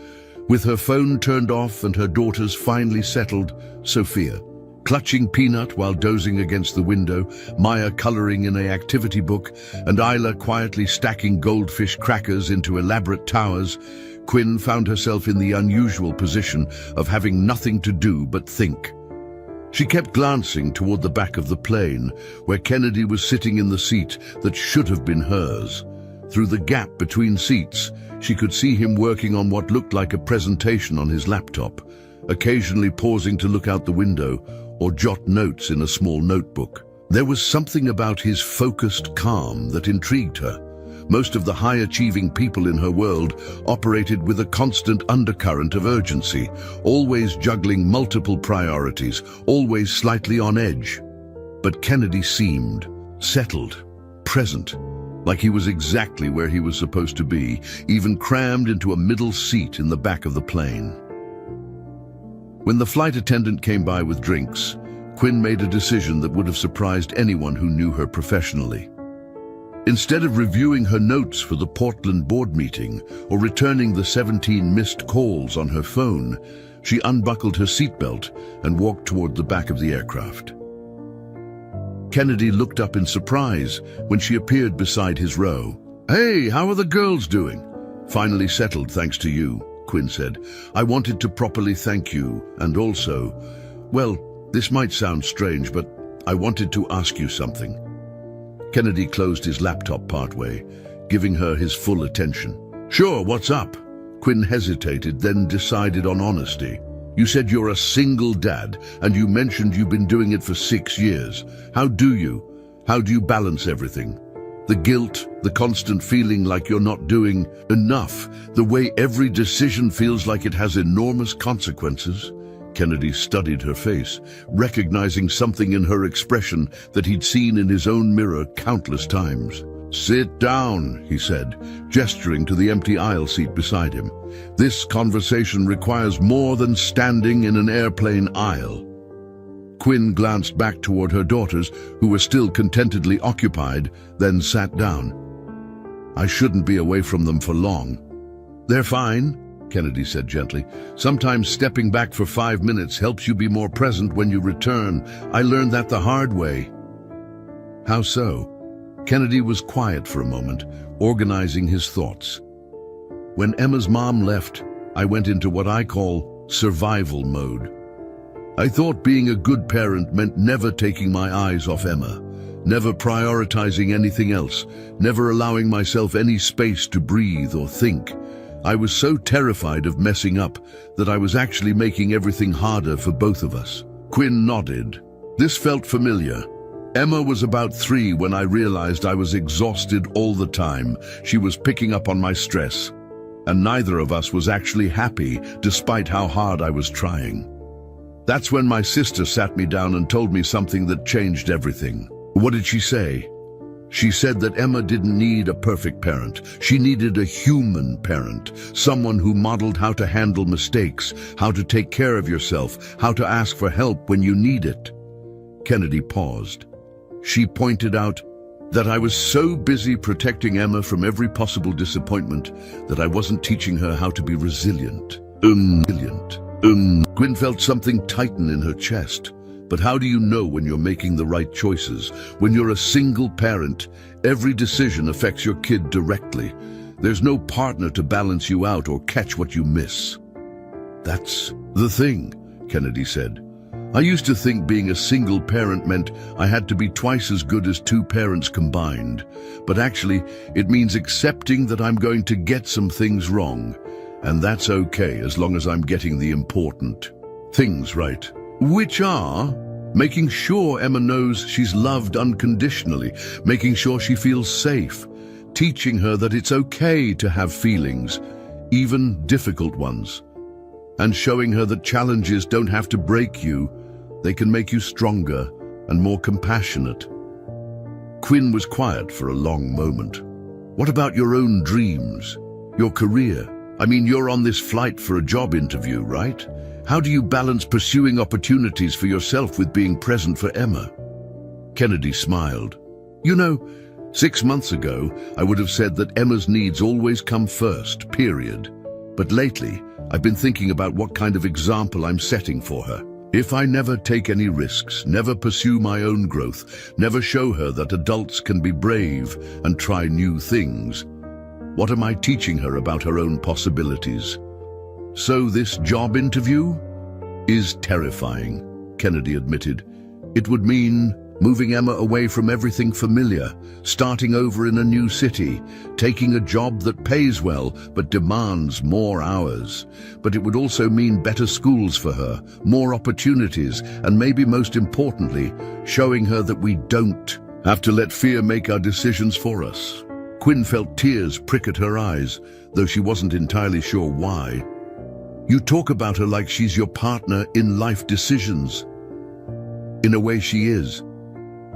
S1: With her phone turned off and her daughters finally settled, Sophia clutching Peanut while dozing against the window, Maya coloring in an activity book, and Isla quietly stacking goldfish crackers into elaborate towers, Quinn found herself in the unusual position of having nothing to do but think. She kept glancing toward the back of the plane, where Kennedy was sitting in the seat that should have been hers. Through the gap between seats, she could see him working on what looked like a presentation on his laptop, occasionally pausing to look out the window or jot notes in a small notebook. There was something about his focused calm that intrigued her. Most of the high-achieving people in her world operated with a constant undercurrent of urgency, always juggling multiple priorities, always slightly on edge. But Kennedy seemed settled, present, like he was exactly where he was supposed to be, even crammed into a middle seat in the back of the plane. When the flight attendant came by with drinks, Quinn made a decision that would have surprised anyone who knew her professionally. Instead of reviewing her notes for the Portland board meeting or returning the 17 missed calls on her phone, she unbuckled her seatbelt and walked toward the back of the aircraft. Kennedy looked up in surprise when she appeared beside his row. "Hey, how are the girls doing?" "Finally settled, thanks to you," Quinn said. "I wanted to properly thank you, and also, well, this might sound strange, but I wanted to ask you something." Kennedy closed his laptop partway, giving her his full attention. "Sure, what's up?" Quinn hesitated, then decided on honesty. "You said you're a single dad, and you mentioned you've been doing it for 6 years. How do you balance everything? The guilt, the constant feeling like you're not doing enough, the way every decision feels like it has enormous consequences?" Kennedy studied her face, recognizing something in her expression that he'd seen in his own mirror countless times. "Sit down," he said, gesturing to the empty aisle seat beside him. "This conversation requires more than standing in an airplane aisle." Quinn glanced back toward her daughters, who were still contentedly occupied, then sat down. "I shouldn't be away from them for long." "They're fine," Kennedy said gently. "Sometimes stepping back for 5 minutes helps you be more present when you return. I learned that the hard way." "How so?" Kennedy was quiet for a moment, organizing his thoughts. "When Emma's mom left, I went into what I call survival mode. I thought being a good parent meant never taking my eyes off Emma, never prioritizing anything else, never allowing myself any space to breathe or think. I was so terrified of messing up that I was actually making everything harder for both of us." Quinn nodded. This felt familiar. Emma was about 3 when I realized I was exhausted all the time. She was picking up on my stress, and neither of us was actually happy despite how hard I was trying. That's when my sister sat me down and told me something that changed everything. What did she say? She said that Emma didn't need a perfect parent. She needed a human parent, someone who modeled how to handle mistakes, how to take care of yourself, how to ask for help when you need it. Kennedy paused. She pointed out that I was so busy protecting Emma from every possible disappointment that I wasn't teaching her how to be resilient. Quinn felt something tighten in her chest. But how do you know when you're making the right choices? When you're a single parent, every decision affects your kid directly. There's no partner to balance you out or catch what you miss. "That's the thing," Kennedy said. "I used to think being a single parent meant I had to be twice as good as 2 parents combined. But actually, it means accepting that I'm going to get some things wrong. And that's okay as long as I'm getting the important things right. Which are making sure Emma knows she's loved unconditionally, making sure she feels safe, teaching her that it's okay to have feelings, even difficult ones, and showing her that challenges don't have to break you, they can make you stronger and more compassionate." Quinn was quiet for a long moment. "What about your own dreams? Your career? I mean, you're on this flight for a job interview, right? How do you balance pursuing opportunities for yourself with being present for Emma?" Kennedy smiled. "You know, 6 months ago, I would have said that Emma's needs always come first, period. But lately, I've been thinking about what kind of example I'm setting for her. If I never take any risks, never pursue my own growth, never show her that adults can be brave and try new things, what am I teaching her about her own possibilities? So this job interview is terrifying, Kennedy admitted. It would mean moving Emma away from everything familiar, starting over in a new city, taking a job that pays well but demands more hours. But it would also mean better schools for her, more opportunities, and maybe most importantly, showing her that we don't have to let fear make our decisions for us. Quinn felt tears prick at her eyes, though she wasn't entirely sure why. You talk about her like she's your partner in life decisions. In a way, she is.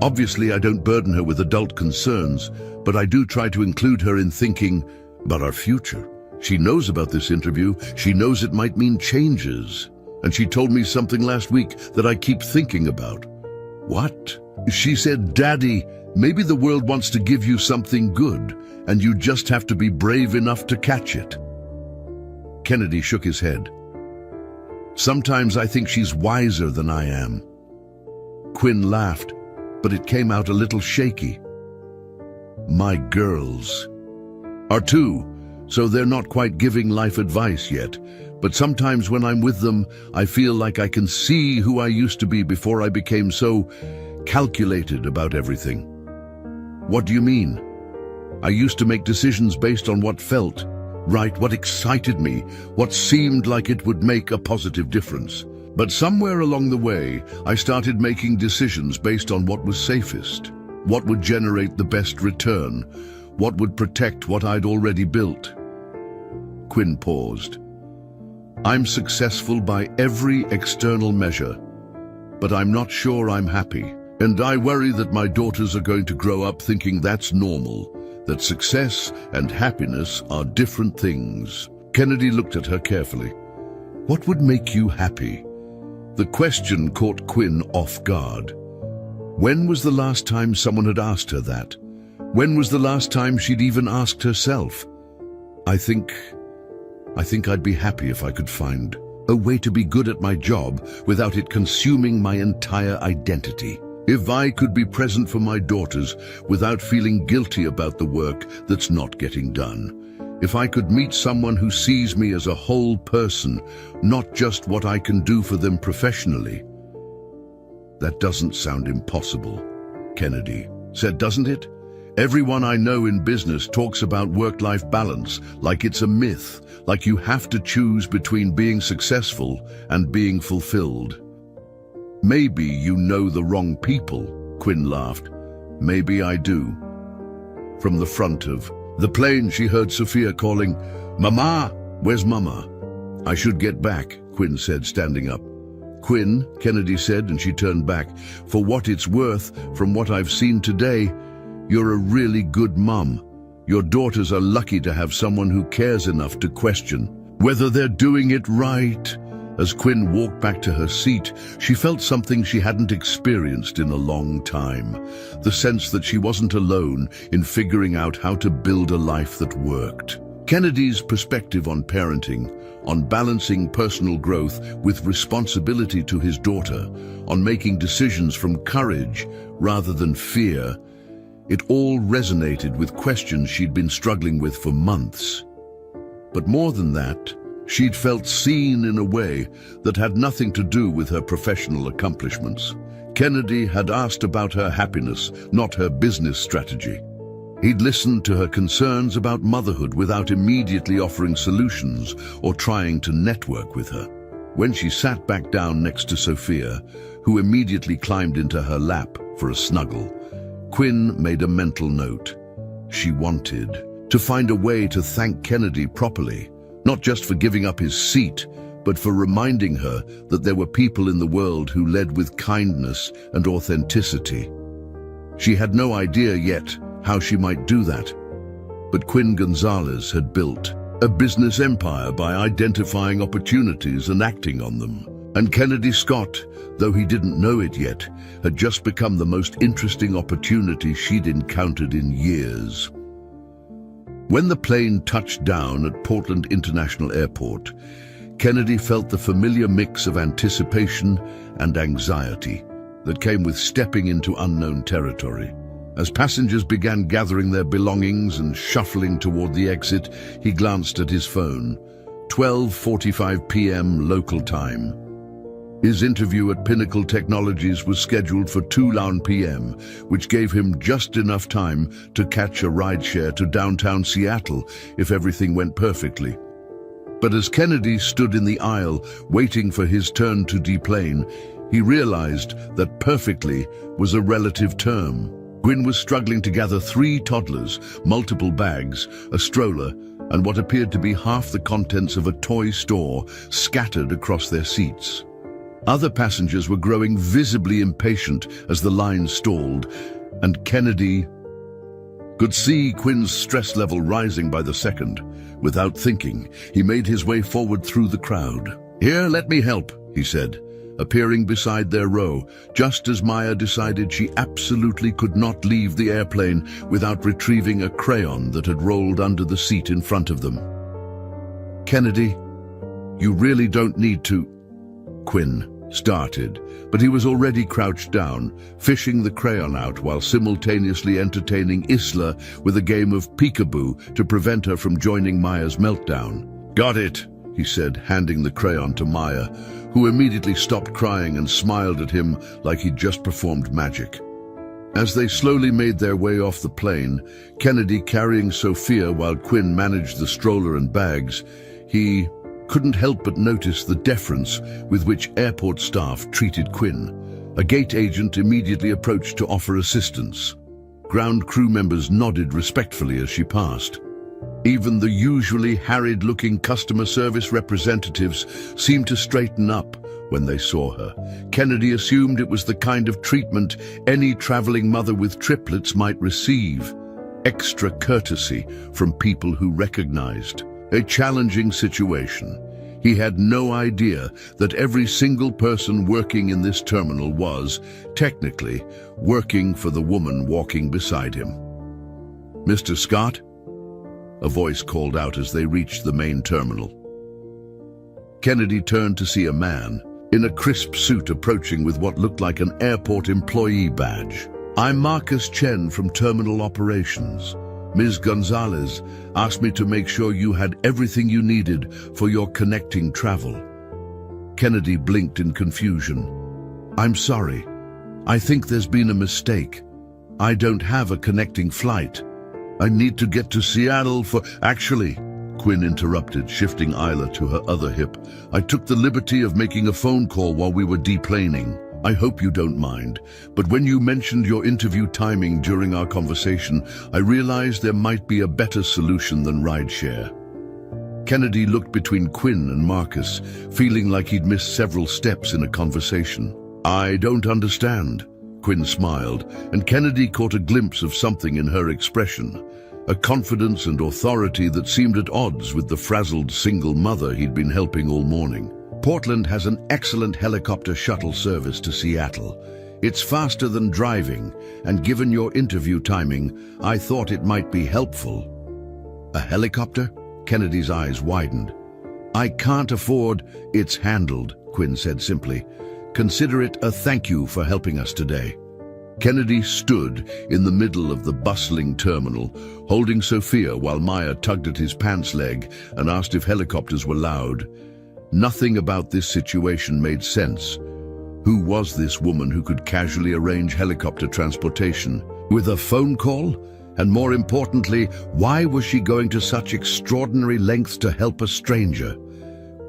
S1: Obviously, I don't burden her with adult concerns, but I do try to include her in thinking about our future. She knows about this interview. She knows it might mean changes. And she told me something last week that I keep thinking about. What? She said, "Daddy, maybe the world wants to give you something good, and you just have to be brave enough to catch it." Kennedy shook his head. "Sometimes I think she's wiser than I am." Quinn laughed, but it came out a little shaky. "My girls are two, so they're not quite giving life advice yet. But sometimes when I'm with them, I feel like I can see who I used to be before I became so calculated about everything." "What do you mean?" "I used to make decisions based on what felt right, what excited me, what seemed like it would make a positive difference. But somewhere along the way, I started making decisions based on what was safest, what would generate the best return, what would protect what I'd already built." Quinn paused. "I'm successful by every external measure, but I'm not sure I'm happy. And I worry that my daughters are going to grow up thinking that's normal, that success and happiness are different things." Kennedy looked at her carefully. "What would make you happy?" The question caught Quinn off guard. When was the last time someone had asked her that? When was the last time she'd even asked herself? I think I'd be happy if I could find a way to be good at my job without it consuming my entire identity. If I could be present for my daughters without feeling guilty about the work that's not getting done. If I could meet someone who sees me as a whole person, not just what I can do for them professionally." "That doesn't sound impossible," Kennedy said, "doesn't it? Everyone I know in business talks about work-life balance like it's a myth, like you have to choose between being successful and being fulfilled." "Maybe you know the wrong people," Quinn laughed. "Maybe I do." From the front of the plane, she heard Sophia calling, "Mama, where's Mama?" "I should get back," Quinn said, standing up. "Quinn," Kennedy said, and she turned back. "For what it's worth, from what I've seen today, you're a really good mum. Your daughters are lucky to have someone who cares enough to question whether they're doing it right." As Quinn walked back to her seat, she felt something she hadn't experienced in a long time. The sense that she wasn't alone in figuring out how to build a life that worked. Kennedy's perspective on parenting, on balancing personal growth with responsibility to his daughter, on making decisions from courage rather than fear, it all resonated with questions she'd been struggling with for months. But more than that, she'd felt seen in a way that had nothing to do with her professional accomplishments. Kennedy had asked about her happiness, not her business strategy. He'd listened to her concerns about motherhood without immediately offering solutions or trying to network with her. When she sat back down next to Sophia, who immediately climbed into her lap for a snuggle, Quinn made a mental note. She wanted to find a way to thank Kennedy properly, not just for giving up his seat, but for reminding her that there were people in the world who led with kindness and authenticity. She had no idea yet how she might do that, but Quinn Gonzalez had built a business empire by identifying opportunities and acting on them. And Kennedy Scott, though he didn't know it yet, had just become the most interesting opportunity she'd encountered in years. When the plane touched down at Portland International Airport, Kennedy felt the familiar mix of anticipation and anxiety that came with stepping into unknown territory. As passengers began gathering their belongings and shuffling toward the exit, he glanced at his phone. 12:45 p.m. local time. His interview at Pinnacle Technologies was scheduled for 2 p.m., which gave him just enough time to catch a rideshare to downtown Seattle if everything went perfectly. But as Kennedy stood in the aisle waiting for his turn to deplane, he realized that perfectly was a relative term. Quinn was struggling to gather 3 toddlers, multiple bags, a stroller, and what appeared to be half the contents of a toy store scattered across their seats. Other passengers were growing visibly impatient as the line stalled, and Kennedy could see Quinn's stress level rising by the second. Without thinking, he made his way forward through the crowd. "Here, let me help," he said, appearing beside their row, just as Maya decided she absolutely could not leave the airplane without retrieving a crayon that had rolled under the seat in front of them. "Kennedy, you really don't need to," Quinn started, but he was already crouched down, fishing the crayon out while simultaneously entertaining Isla with a game of peekaboo to prevent her from joining Maya's meltdown. "Got it," he said, handing the crayon to Maya, who immediately stopped crying and smiled at him like he'd just performed magic. As they slowly made their way off the plane, Kennedy carrying Sophia while Quinn managed the stroller and bags, he couldn't help but notice the deference with which airport staff treated Quinn. A gate agent immediately approached to offer assistance. Ground crew members nodded respectfully as she passed. Even the usually harried-looking customer service representatives seemed to straighten up when they saw her. Kennedy assumed it was the kind of treatment any traveling mother with triplets might receive. Extra courtesy from people who recognized a challenging situation. He had no idea that every single person working in this terminal was, technically, working for the woman walking beside him. "Mr. Scott?" a voice called out as they reached the main terminal. Kennedy turned to see a man in a crisp suit approaching with what looked like an airport employee badge. "I'm Marcus Chen from Terminal Operations. Ms. Gonzalez asked me to make sure you had everything you needed for your connecting travel." Kennedy blinked in confusion. "I'm sorry. I think there's been a mistake. I don't have a connecting flight. I need to get to Seattle for—" "Actually," Quinn interrupted, shifting Isla to her other hip, "I took the liberty of making a phone call while we were deplaning. I hope you don't mind, but when you mentioned your interview timing during our conversation, I realized there might be a better solution than rideshare." Kennedy looked between Quinn and Marcus, feeling like he'd missed several steps in a conversation. "I don't understand." Quinn smiled, and Kennedy caught a glimpse of something in her expression, a confidence and authority that seemed at odds with the frazzled single mother he'd been helping all morning. "Portland has an excellent helicopter shuttle service to Seattle. It's faster than driving, and given your interview timing, I thought it might be helpful." "A helicopter?" Kennedy's eyes widened. "I can't afford—" "It's handled," Quinn said simply. "Consider it a thank you for helping us today." Kennedy stood in the middle of the bustling terminal, holding Sophia while Maya tugged at his pants leg and asked if helicopters were loud. Nothing about this situation made sense. Who was this woman who could casually arrange helicopter transportation? With a phone call? And more importantly, why was she going to such extraordinary lengths to help a stranger?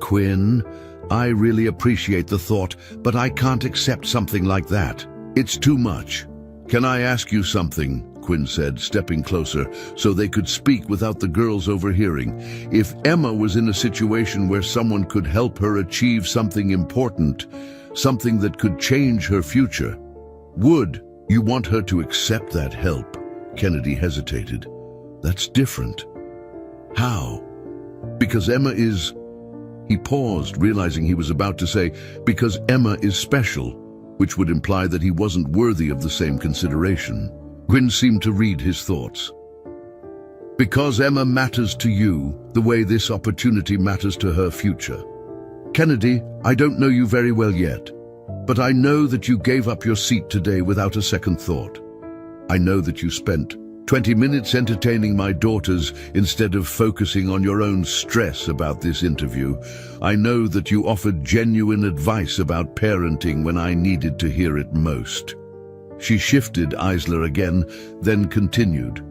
S1: "Quinn, I really appreciate the thought, but I can't accept something like that. It's too much." "Can I ask you something?" Quinn said, stepping closer so they could speak without the girls overhearing. "If Emma was in a situation where someone could help her achieve something important, something that could change her future, would you want her to accept that help?" Kennedy hesitated. "That's different." "How?" "Because Emma is He paused, realizing he was about to say, "Because Emma is special," which would imply that he wasn't worthy of the same consideration. Quinn seemed to read his thoughts. "Because Emma matters to you the way this opportunity matters to her future. Kennedy, I don't know you very well yet, but I know that you gave up your seat today without a second thought. I know that you spent 20 minutes entertaining my daughters instead of focusing on your own stress about this interview. I know that you offered genuine advice about parenting when I needed to hear it most." She shifted Eisler again, then continued.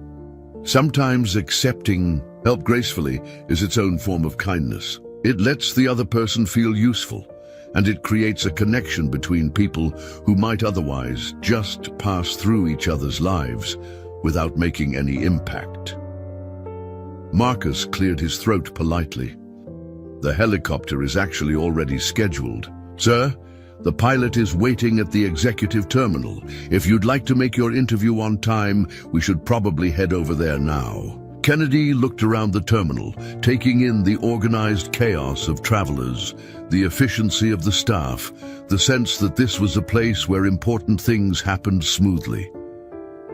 S1: "Sometimes accepting help gracefully is its own form of kindness. It lets the other person feel useful, and it creates a connection between people who might otherwise just pass through each other's lives without making any impact." Marcus cleared his throat politely. "The helicopter is actually already scheduled. Sir, the pilot is waiting at the executive terminal. If you'd like to make your interview on time, we should probably head over there now." Kennedy looked around the terminal, taking in the organized chaos of travelers, the efficiency of the staff, the sense that this was a place where important things happened smoothly.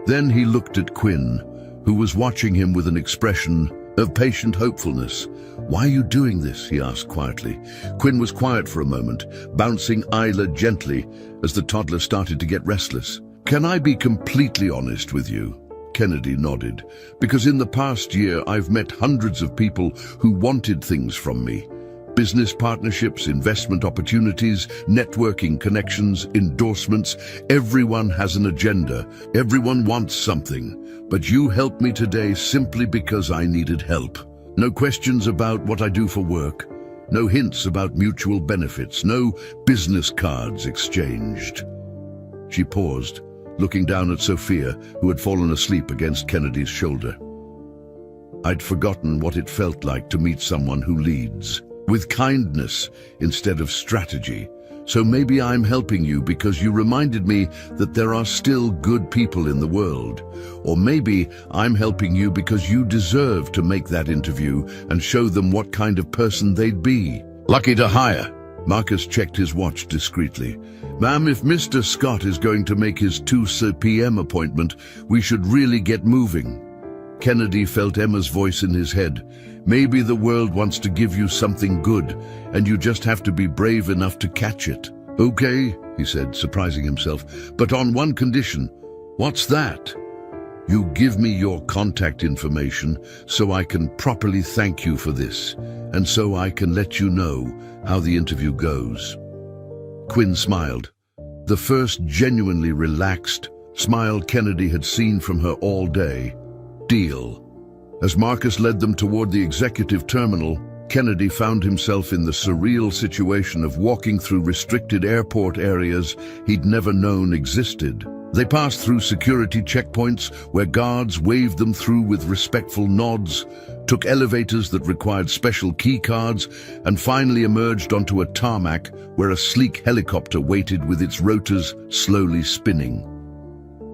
S1: Then he looked at Quinn, who was watching him with an expression of patient hopefulness. "Why are you doing this?" he asked quietly. Quinn was quiet for a moment, bouncing Isla gently as the toddler started to get restless. "Can I be completely honest with you?" Kennedy nodded. "Because in the past year I've met hundreds of people who wanted things from me. Business partnerships, investment opportunities, networking connections, endorsements. Everyone has an agenda. Everyone wants something. But you helped me today simply because I needed help. No questions about what I do for work. No hints about mutual benefits. No business cards exchanged." She paused, looking down at Sophia, who had fallen asleep against Kennedy's shoulder. "I'd forgotten what it felt like to meet someone who leads with kindness instead of strategy. So maybe I'm helping you because you reminded me that there are still good people in the world. Or maybe I'm helping you because you deserve to make that interview and show them what kind of person they'd be." "Lucky to hire." Marcus checked his watch discreetly. "Ma'am, if Mr. Scott is going to make his 2 p.m. appointment, we should really get moving." Kennedy felt Emma's voice in his head. "Maybe the world wants to give you something good, and you just have to be brave enough to catch it." "Okay," he said, surprising himself, "but on one condition." "What's that?" "You give me your contact information so I can properly thank you for this, and so I can let you know how the interview goes." Quinn smiled. The first genuinely relaxed smile Kennedy had seen from her all day. "Deal." As Marcus led them toward the executive terminal, Kennedy found himself in the surreal situation of walking through restricted airport areas he'd never known existed. They passed through security checkpoints where guards waved them through with respectful nods, took elevators that required special key cards, and finally emerged onto a tarmac where a sleek helicopter waited with its rotors slowly spinning.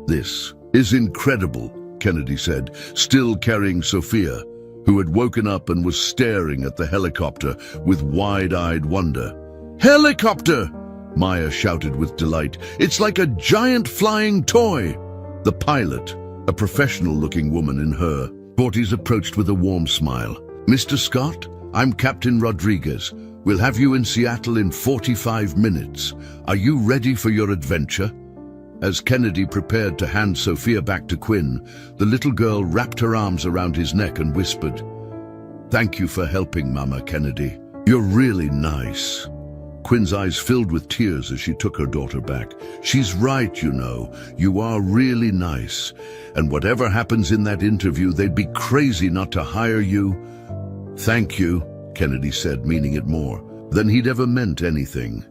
S1: "This is incredible," Kennedy said, still carrying Sophia, who had woken up and was staring at the helicopter with wide-eyed wonder. "Helicopter!" Maya shouted with delight. "It's like a giant flying toy!" The pilot, a professional-looking woman in her 40s, approached with a warm smile. "Mr. Scott, I'm Captain Rodriguez. We'll have you in Seattle in 45 minutes. Are you ready for your adventure?" As Kennedy prepared to hand Sophia back to Quinn, the little girl wrapped her arms around his neck and whispered, "Thank you for helping, Mama Kennedy. You're really nice." Quinn's eyes filled with tears as she took her daughter back. "She's right, you know. You are really nice. And whatever happens in that interview, they'd be crazy not to hire you." "Thank you," Kennedy said, meaning it more than he'd ever meant anything.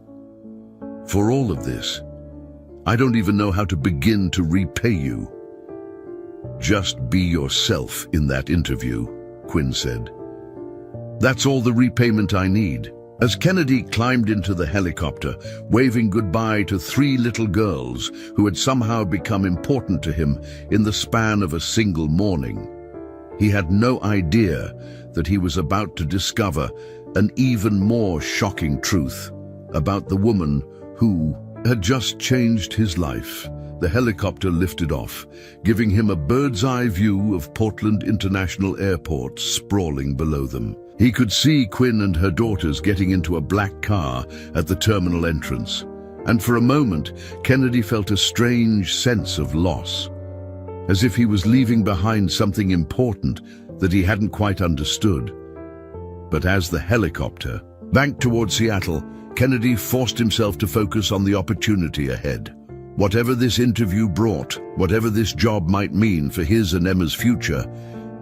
S1: "For all of this, I don't even know how to begin to repay you." "Just be yourself in that interview," Quinn said. "That's all the repayment I need." As Kennedy climbed into the helicopter, waving goodbye to 3 little girls who had somehow become important to him in the span of a single morning, he had no idea that he was about to discover an even more shocking truth about the woman who had just changed his life. The helicopter lifted off, giving him a bird's-eye view of Portland International Airport sprawling below them. He could see Quinn and her daughters getting into a black car at the terminal entrance, and for a moment, Kennedy felt a strange sense of loss, as if he was leaving behind something important that he hadn't quite understood. But as the helicopter banked toward Seattle, Kennedy forced himself to focus on the opportunity ahead. Whatever this interview brought, whatever this job might mean for his and Emma's future,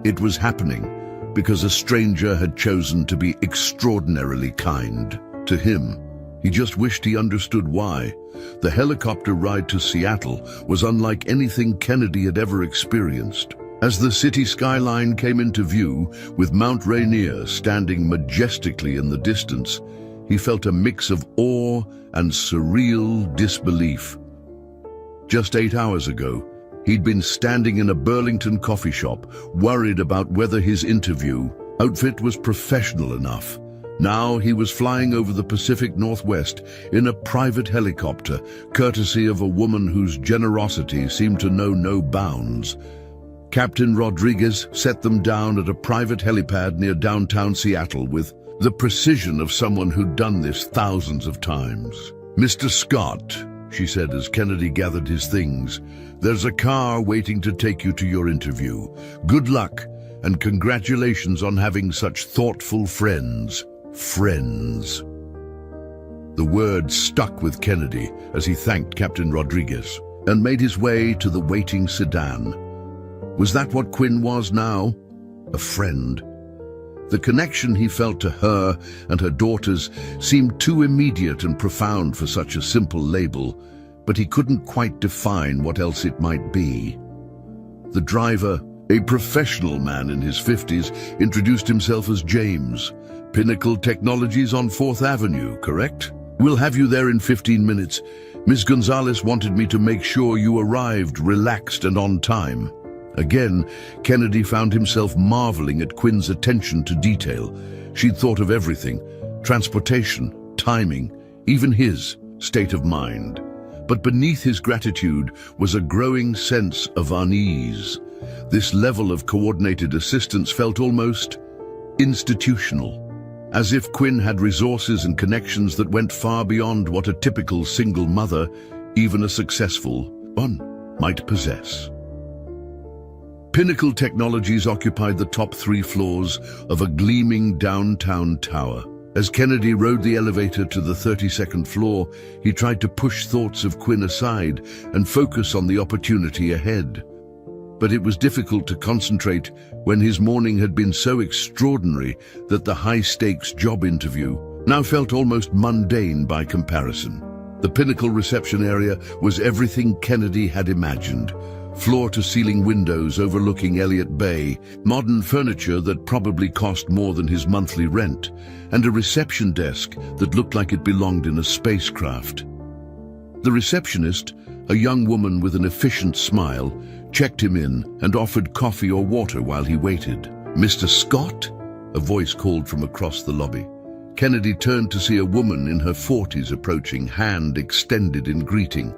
S1: it was happening because a stranger had chosen to be extraordinarily kind to him. He just wished he understood why. The helicopter ride to Seattle was unlike anything Kennedy had ever experienced. As the city skyline came into view, with Mount Rainier standing majestically in the distance, he felt a mix of awe and surreal disbelief. Just 8 hours ago, he'd been standing in a Burlington coffee shop, worried about whether his interview outfit was professional enough. Now he was flying over the Pacific Northwest in a private helicopter, courtesy of a woman whose generosity seemed to know no bounds. Captain Rodriguez set them down at a private helipad near downtown Seattle with the precision of someone who'd done this thousands of times. "Mr. Scott," she said as Kennedy gathered his things, "there's a car waiting to take you to your interview. Good luck, and congratulations on having such thoughtful friends." Friends. The word stuck with Kennedy as he thanked Captain Rodriguez and made his way to the waiting sedan. Was that what Quinn was now? A friend? The connection he felt to her and her daughters seemed too immediate and profound for such a simple label, but he couldn't quite define what else it might be. The driver, a professional man in his 50s, introduced himself as James. "Pinnacle Technologies on 4th Avenue, correct? We'll have you there in 15 minutes. Ms. Gonzalez wanted me to make sure you arrived relaxed and on time." Again, Kennedy found himself marveling at Quinn's attention to detail. She'd thought of everything: transportation, timing, even his state of mind. But beneath his gratitude was a growing sense of unease. This level of coordinated assistance felt almost institutional, as if Quinn had resources and connections that went far beyond what a typical single mother, even a successful one, might possess. Pinnacle Technologies occupied the top 3 floors of a gleaming downtown tower. As Kennedy rode the elevator to the 32nd floor, he tried to push thoughts of Quinn aside and focus on the opportunity ahead. But it was difficult to concentrate when his morning had been so extraordinary that the high-stakes job interview now felt almost mundane by comparison. The Pinnacle reception area was everything Kennedy had imagined. Floor-to-ceiling windows overlooking Elliott Bay, modern furniture that probably cost more than his monthly rent, and a reception desk that looked like it belonged in a spacecraft. The receptionist, a young woman with an efficient smile, checked him in and offered coffee or water while he waited. "Mr. Scott?" a voice called from across the lobby. Kennedy turned to see a woman in her 40s approaching, hand extended in greeting.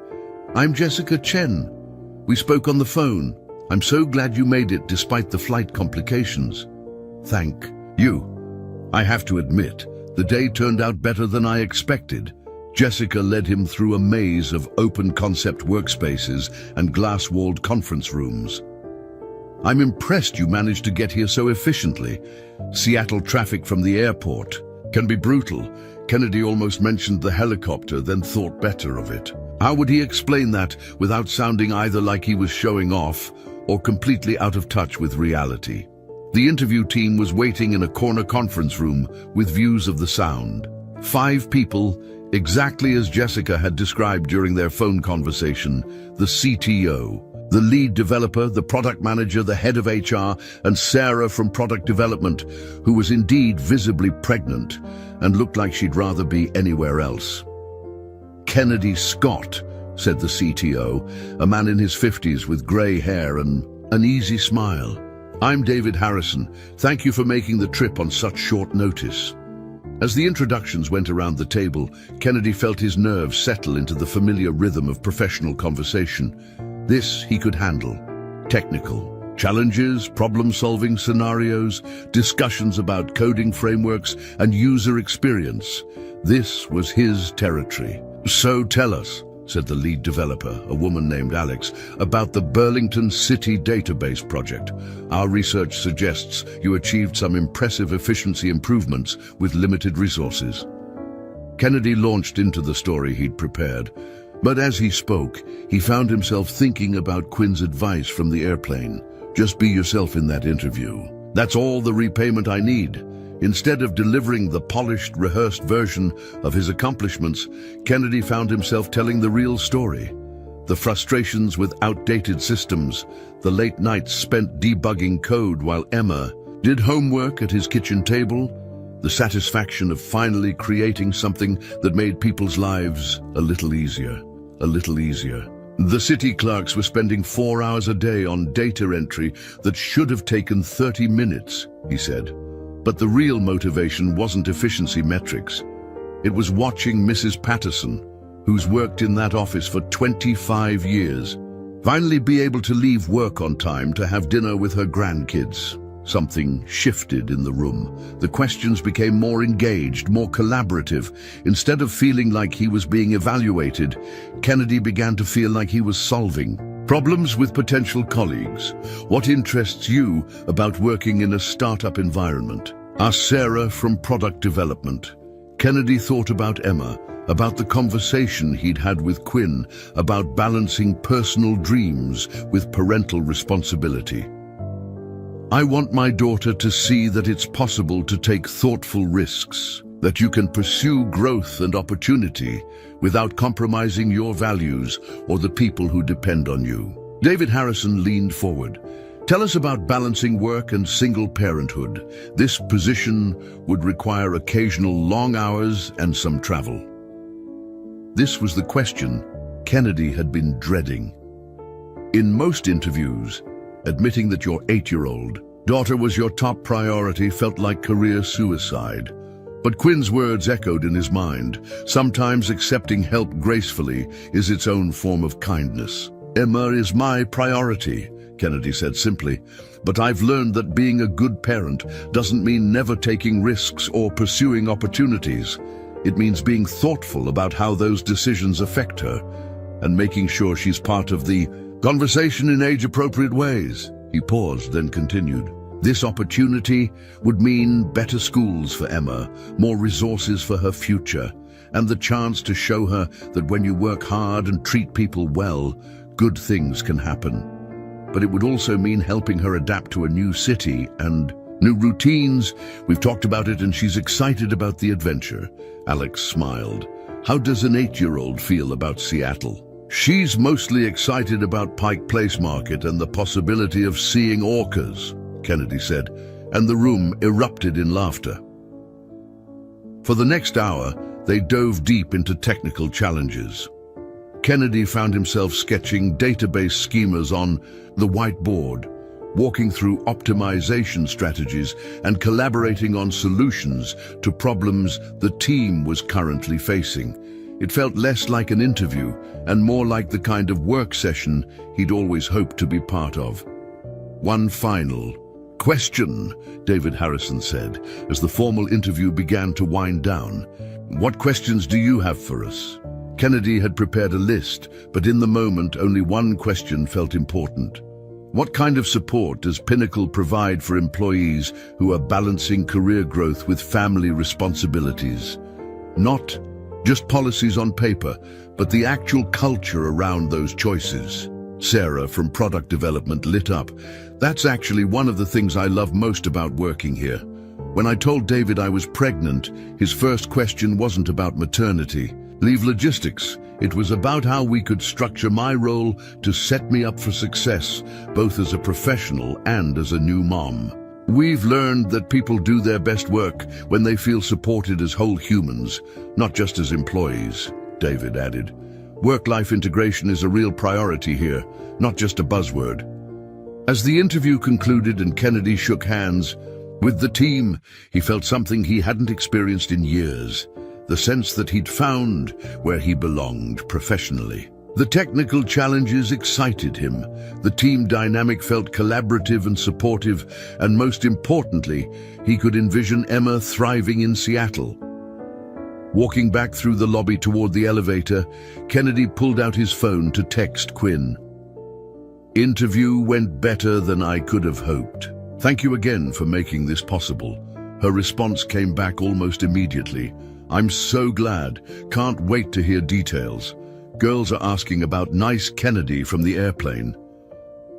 S1: "I'm Jessica Chen. We spoke on the phone. I'm so glad you made it despite the flight complications." "Thank you. I have to admit, the day turned out better than I expected." Jessica led him through a maze of open-concept workspaces and glass-walled conference rooms. "I'm impressed you managed to get here so efficiently. Seattle traffic from the airport can be brutal." Kennedy almost mentioned the helicopter, then thought better of it. How would he explain that without sounding either like he was showing off or completely out of touch with reality? The interview team was waiting in a corner conference room with views of the Sound. 5 people, exactly as Jessica had described during their phone conversation: the CTO, the lead developer, the product manager, the head of HR, and Sarah from product development, who was indeed visibly pregnant and looked like she'd rather be anywhere else. "Kennedy Scott," said the CTO, a man in his 50s with grey hair and an easy smile. "I'm David Harrison. Thank you for making the trip on such short notice." As the introductions went around the table, Kennedy felt his nerves settle into the familiar rhythm of professional conversation. This he could handle. Technical challenges, problem-solving scenarios, discussions about coding frameworks, and user experience. This was his territory. "So tell us," said the lead developer, a woman named Alex, "about the Burlington City Database project. Our research suggests you achieved some impressive efficiency improvements with limited resources." Kennedy launched into the story he'd prepared, but as he spoke, he found himself thinking about Quinn's advice from the airplane. "Just be yourself in that interview. That's all the repayment I need." Instead of delivering the polished, rehearsed version of his accomplishments, Kennedy found himself telling the real story. The frustrations with outdated systems, the late nights spent debugging code while Emma did homework at his kitchen table, the satisfaction of finally creating something that made people's lives a little easier. The city clerks were spending 4 hours a day on data entry that should have taken 30 minutes, he said. But the real motivation wasn't efficiency metrics. It was watching Mrs. Patterson, who's worked in that office for 25 years, finally be able to leave work on time to have dinner with her grandkids. Something shifted in the room. The questions became more engaged, more collaborative. Instead of feeling like he was being evaluated, Kennedy began to feel like he was solving problems with potential colleagues. "What interests you about working in a startup environment?" asked Sarah from product development. Kennedy thought about Emma, about the conversation he'd had with Quinn, about balancing personal dreams with parental responsibility. "I want my daughter to see that it's possible to take thoughtful risks, that you can pursue growth and opportunity without compromising your values or the people who depend on you." David Harrison leaned forward. "Tell us about balancing work and single parenthood. This position would require occasional long hours and some travel." This was the question Kennedy had been dreading. In most interviews, admitting that your 8-year-old daughter was your top priority felt like career suicide. But Quinn's words echoed in his mind. Sometimes accepting help gracefully is its own form of kindness. "Emma is my priority," Kennedy said simply, "but I've learned that being a good parent doesn't mean never taking risks or pursuing opportunities. It means being thoughtful about how those decisions affect her and making sure she's part of the conversation in age-appropriate ways." He paused, then continued. "This opportunity would mean better schools for Emma, more resources for her future, and the chance to show her that when you work hard and treat people well, good things can happen. But it would also mean helping her adapt to a new city and new routines. We've talked about it and she's excited about the adventure." Alex smiled. "How does an 8-year-old feel about Seattle?" "She's mostly excited about Pike Place Market and the possibility of seeing orcas," Kennedy said, and the room erupted in laughter. For the next hour, they dove deep into technical challenges. Kennedy found himself sketching database schemas on the whiteboard, walking through optimization strategies and collaborating on solutions to problems the team was currently facing. It felt less like an interview and more like the kind of work session he'd always hoped to be part of. "One final question," David Harrison said, as the formal interview began to wind down. "What questions do you have for us?" Kennedy had prepared a list, but in the moment only one question felt important. What kind of support does Pinnacle provide for employees who are balancing career growth with family responsibilities? Not just policies on paper, but the actual culture around those choices. Sarah from product development lit up. "That's actually one of the things I love most about working here. When I told David I was pregnant, his first question wasn't about maternity leave logistics. It was about how we could structure my role to set me up for success, both as a professional and as a new mom. We've learned that people do their best work when they feel supported as whole humans, not just as employees," David added. "Work-life integration is a real priority here, not just a buzzword." As the interview concluded and Kennedy shook hands, With the team, he felt something he hadn't experienced in years, the sense that he'd found where he belonged professionally. The technical challenges excited him. The team dynamic felt collaborative and supportive, and most importantly, he could envision Emma thriving in Seattle. Walking back through the lobby toward the elevator, Kennedy pulled out his phone to text Quinn. "Interview went better than I could have hoped. Thank you again for making this possible." Her response came back almost immediately. "I'm so glad. Can't wait to hear details. Girls are asking about nice Kennedy from the airplane."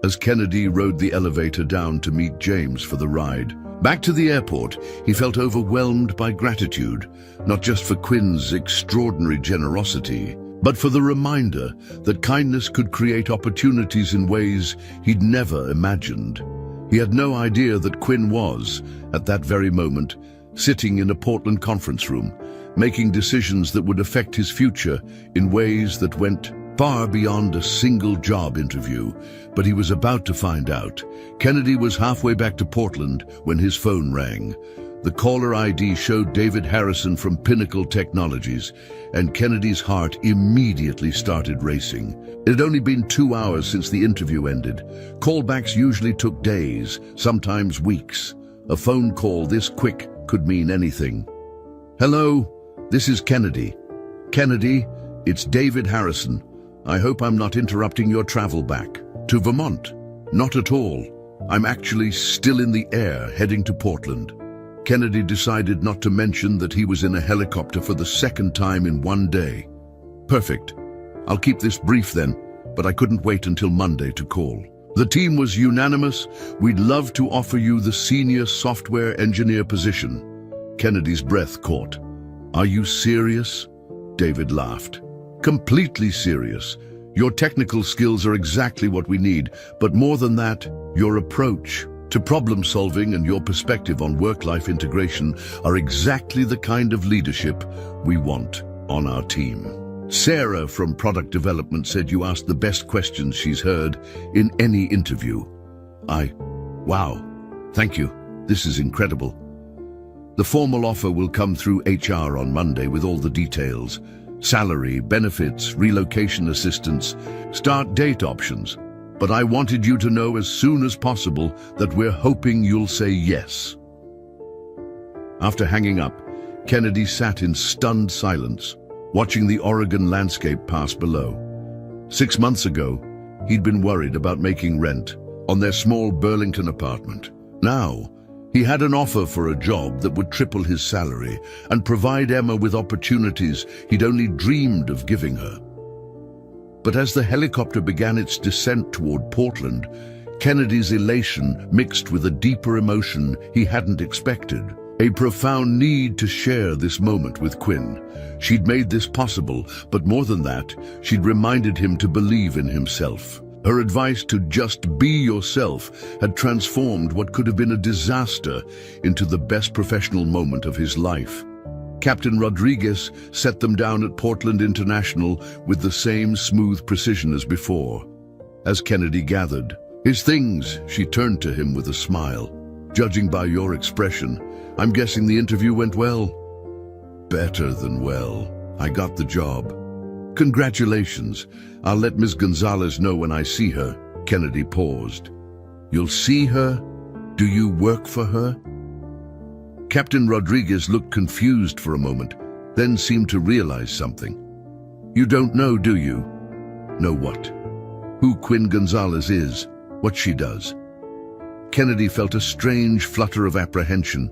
S1: As Kennedy rode the elevator down to meet James for the ride, back to the airport, he felt overwhelmed by gratitude, not just for Quinn's extraordinary generosity, but for the reminder that kindness could create opportunities in ways he'd never imagined. He had no idea that Quinn was, at that very moment, sitting in a Portland conference room, making decisions that would affect his future in ways that went far beyond a single job interview. But he was about to find out. Kennedy was halfway back to Portland when his phone rang. The caller ID showed David Harrison from Pinnacle Technologies, and Kennedy's heart immediately started racing. It had only been 2 hours since the interview ended. Callbacks usually took days, sometimes weeks. A phone call this quick could mean anything. "Hello, this is Kennedy." "Kennedy, it's David Harrison. I hope I'm not interrupting your travel back." "To Vermont?" "Not at all. I'm actually still in the air, heading to Portland." Kennedy decided not to mention that he was in a helicopter for the second time in one day. "Perfect. I'll keep this brief then, but I couldn't wait until Monday to call." The team was unanimous. "We'd love to offer you the senior software engineer position." Kennedy's breath caught. "Are you serious?" David laughed. "Completely serious. Your technical skills are exactly what we need, but more than that, your approach to problem solving and your perspective on work-life integration are exactly the kind of leadership we want on our team." Sarah from product development said you asked the best questions she's heard in any interview. Wow, thank you. This is incredible. The formal offer will come through HR on Monday with all the details. Salary, benefits, relocation assistance, start date options. But I wanted you to know as soon as possible that we're hoping you'll say yes. After hanging up, Kennedy sat in stunned silence, watching the Oregon landscape pass below. 6 months ago, he'd been worried about making rent on their small Burlington apartment. Now, he had an offer for a job that would triple his salary and provide Emma with opportunities he'd only dreamed of giving her. But as the helicopter began its descent toward Portland, Kennedy's elation mixed with a deeper emotion he hadn't expected. A profound need to share this moment with Quinn. She'd made this possible, but more than that, she'd reminded him to believe in himself. Her advice to just be yourself had transformed what could have been a disaster into the best professional moment of his life. Captain Rodriguez set them down at Portland International with the same smooth precision as before. As Kennedy gathered his things, she turned to him with a smile. "Judging by your expression, I'm guessing the interview went well?" "Better than well. I got the job." "Congratulations. I'll let Ms. Gonzalez know when I see her." Kennedy paused. "You'll see her? Do you work for her?" Captain Rodriguez looked confused for a moment, then seemed to realize something. "You don't know, do you?" "Know what?" "Who Quinn Gonzalez is, what she does." Kennedy felt a strange flutter of apprehension.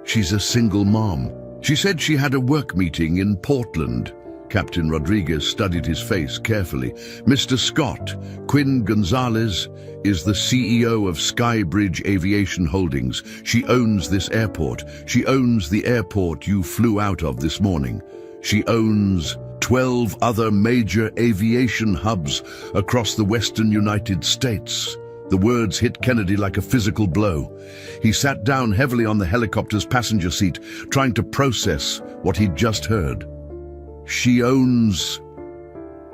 S1: "She's a single mom. She said she had a work meeting in Portland." Captain Rodriguez studied his face carefully. "Mr. Scott, Quinn Gonzalez is the CEO of Skybridge Aviation Holdings. She owns this airport. She owns the airport you flew out of this morning. She owns 12 other major aviation hubs across the western United States." The words hit Kennedy like a physical blow. He sat down heavily on the helicopter's passenger seat, trying to process what he'd just heard. "She owns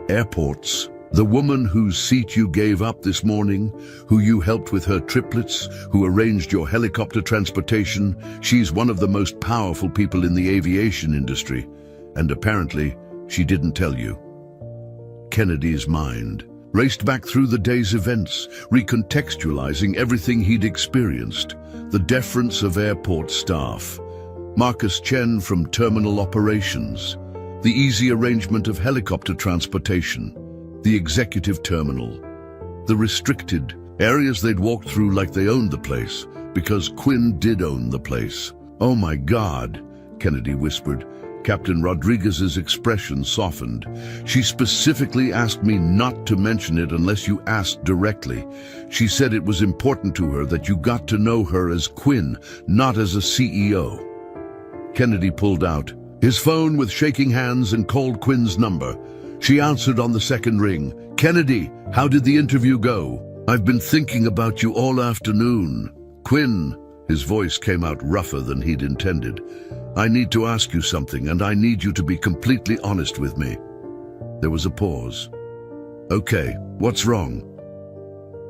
S1: airports." The woman whose seat you gave up this morning, who you helped with her triplets, who arranged your helicopter transportation, she's one of the most powerful people in the aviation industry. And apparently, she didn't tell you. Kennedy's mind raced back through the day's events, recontextualizing everything he'd experienced. The deference of airport staff, Marcus Chen from terminal operations, the easy arrangement of helicopter transportation, the executive terminal, the restricted areas they'd walked through like they owned the place, because Quinn did own the place. "Oh my God," Kennedy whispered. Captain Rodriguez's expression softened. "She specifically asked me not to mention it unless you asked directly. She said it was important to her that you got to know her as Quinn, not as a CEO. Kennedy pulled out his phone with shaking hands and called Quinn's number. She answered on the second ring. "Kennedy, how did the interview go?" "I've been thinking about you all afternoon." "Quinn," his voice came out rougher than he'd intended. "I need to ask you something, and I need you to be completely honest with me." There was a pause. "Okay, what's wrong?"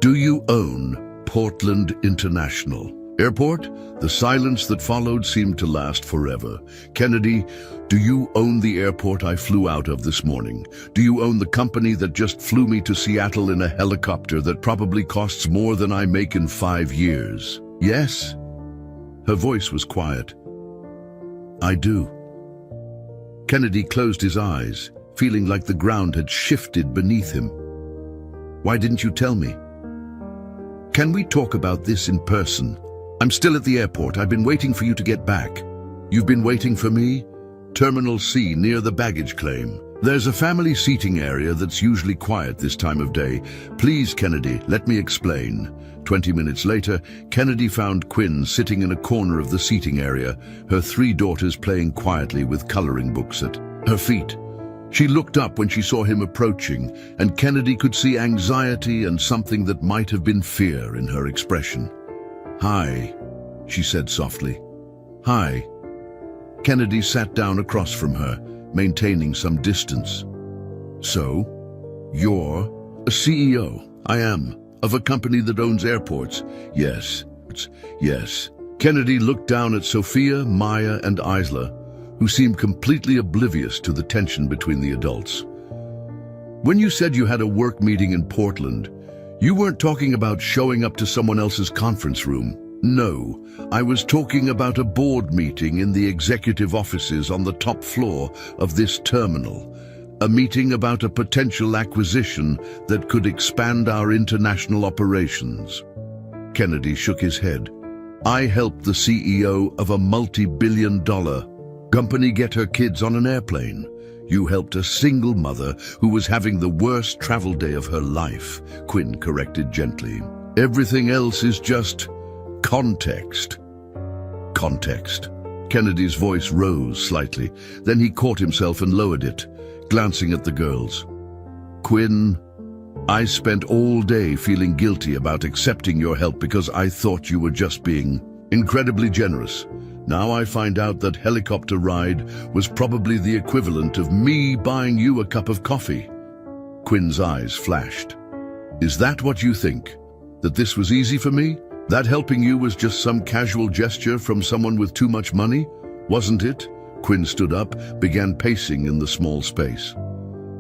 S1: "Do you own Portland International Airport?" The silence that followed seemed to last forever. "Kennedy, do you own the airport I flew out of this morning? Do you own the company that just flew me to Seattle in a helicopter that probably costs more than I make in 5 years?" "Yes." Her voice was quiet. "I do." Kennedy closed his eyes, feeling like the ground had shifted beneath him. "Why didn't you tell me?" "Can we talk about this in person? I'm still at the airport. I've been waiting for you to get back." "You've been waiting for me?" "Terminal C, near the baggage claim. There's a family seating area that's usually quiet this time of day. Please, Kennedy, let me explain." 20 minutes later, Kennedy found Quinn sitting in a corner of the seating area, her 3 daughters playing quietly with coloring books at her feet. She looked up when she saw him approaching, and Kennedy could see anxiety and something that might have been fear in her expression. "Hi," she said softly. "Hi." Kennedy sat down across from her, maintaining some distance. "So, you're a CEO?" "I am. Of a company that owns airports?" "Yes. Yes." Kennedy looked down at Sophia, Maya, and Isla, who seemed completely oblivious to the tension between the adults. "When you said you had a work meeting in Portland, you weren't talking about showing up to someone else's conference room." "No, I was talking about a board meeting in the executive offices on the top floor of this terminal. A meeting about a potential acquisition that could expand our international operations." Kennedy shook his head. "I helped the CEO of a multi-billion-dollar company get her kids on an airplane. You helped a single mother who was having the worst travel day of her life," Quinn corrected gently. "Everything else is just context." "Context." Kennedy's voice rose slightly. Then he caught himself and lowered it, glancing at the girls. "Quinn, I spent all day feeling guilty about accepting your help because I thought you were just being incredibly generous. Now I find out that helicopter ride was probably the equivalent of me buying you a cup of coffee." Quinn's eyes flashed. "Is that what you think? That this was easy for me? That helping you was just some casual gesture from someone with too much money? Wasn't it?" Quinn stood up, began pacing in the small space.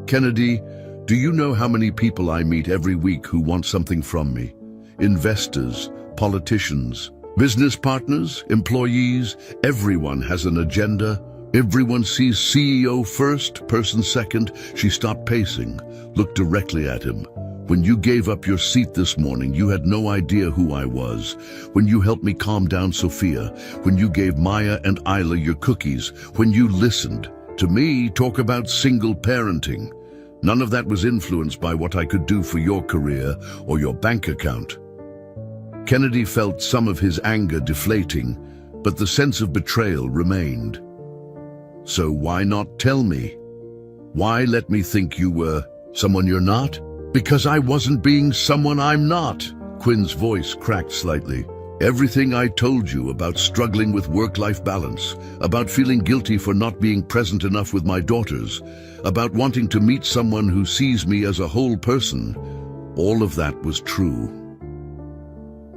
S1: "Kennedy, do you know how many people I meet every week who want something from me? Investors, politicians, business partners, employees, everyone has an agenda. Everyone sees CEO first, person second." She stopped pacing, looked directly at him. "When you gave up your seat this morning, you had no idea who I was. When you helped me calm down Sophia, when you gave Maya and Isla your cookies, when you listened to me talk about single parenting, none of that was influenced by what I could do for your career or your bank account." Kennedy felt some of his anger deflating, but the sense of betrayal remained. "So why not tell me? Why let me think you were someone you're not?" "Because I wasn't being someone I'm not." Quinn's voice cracked slightly. Everything I told you about struggling with work-life balance, about feeling guilty for not being present enough with my daughters, about wanting to meet someone who sees me as a whole person, all of that was true.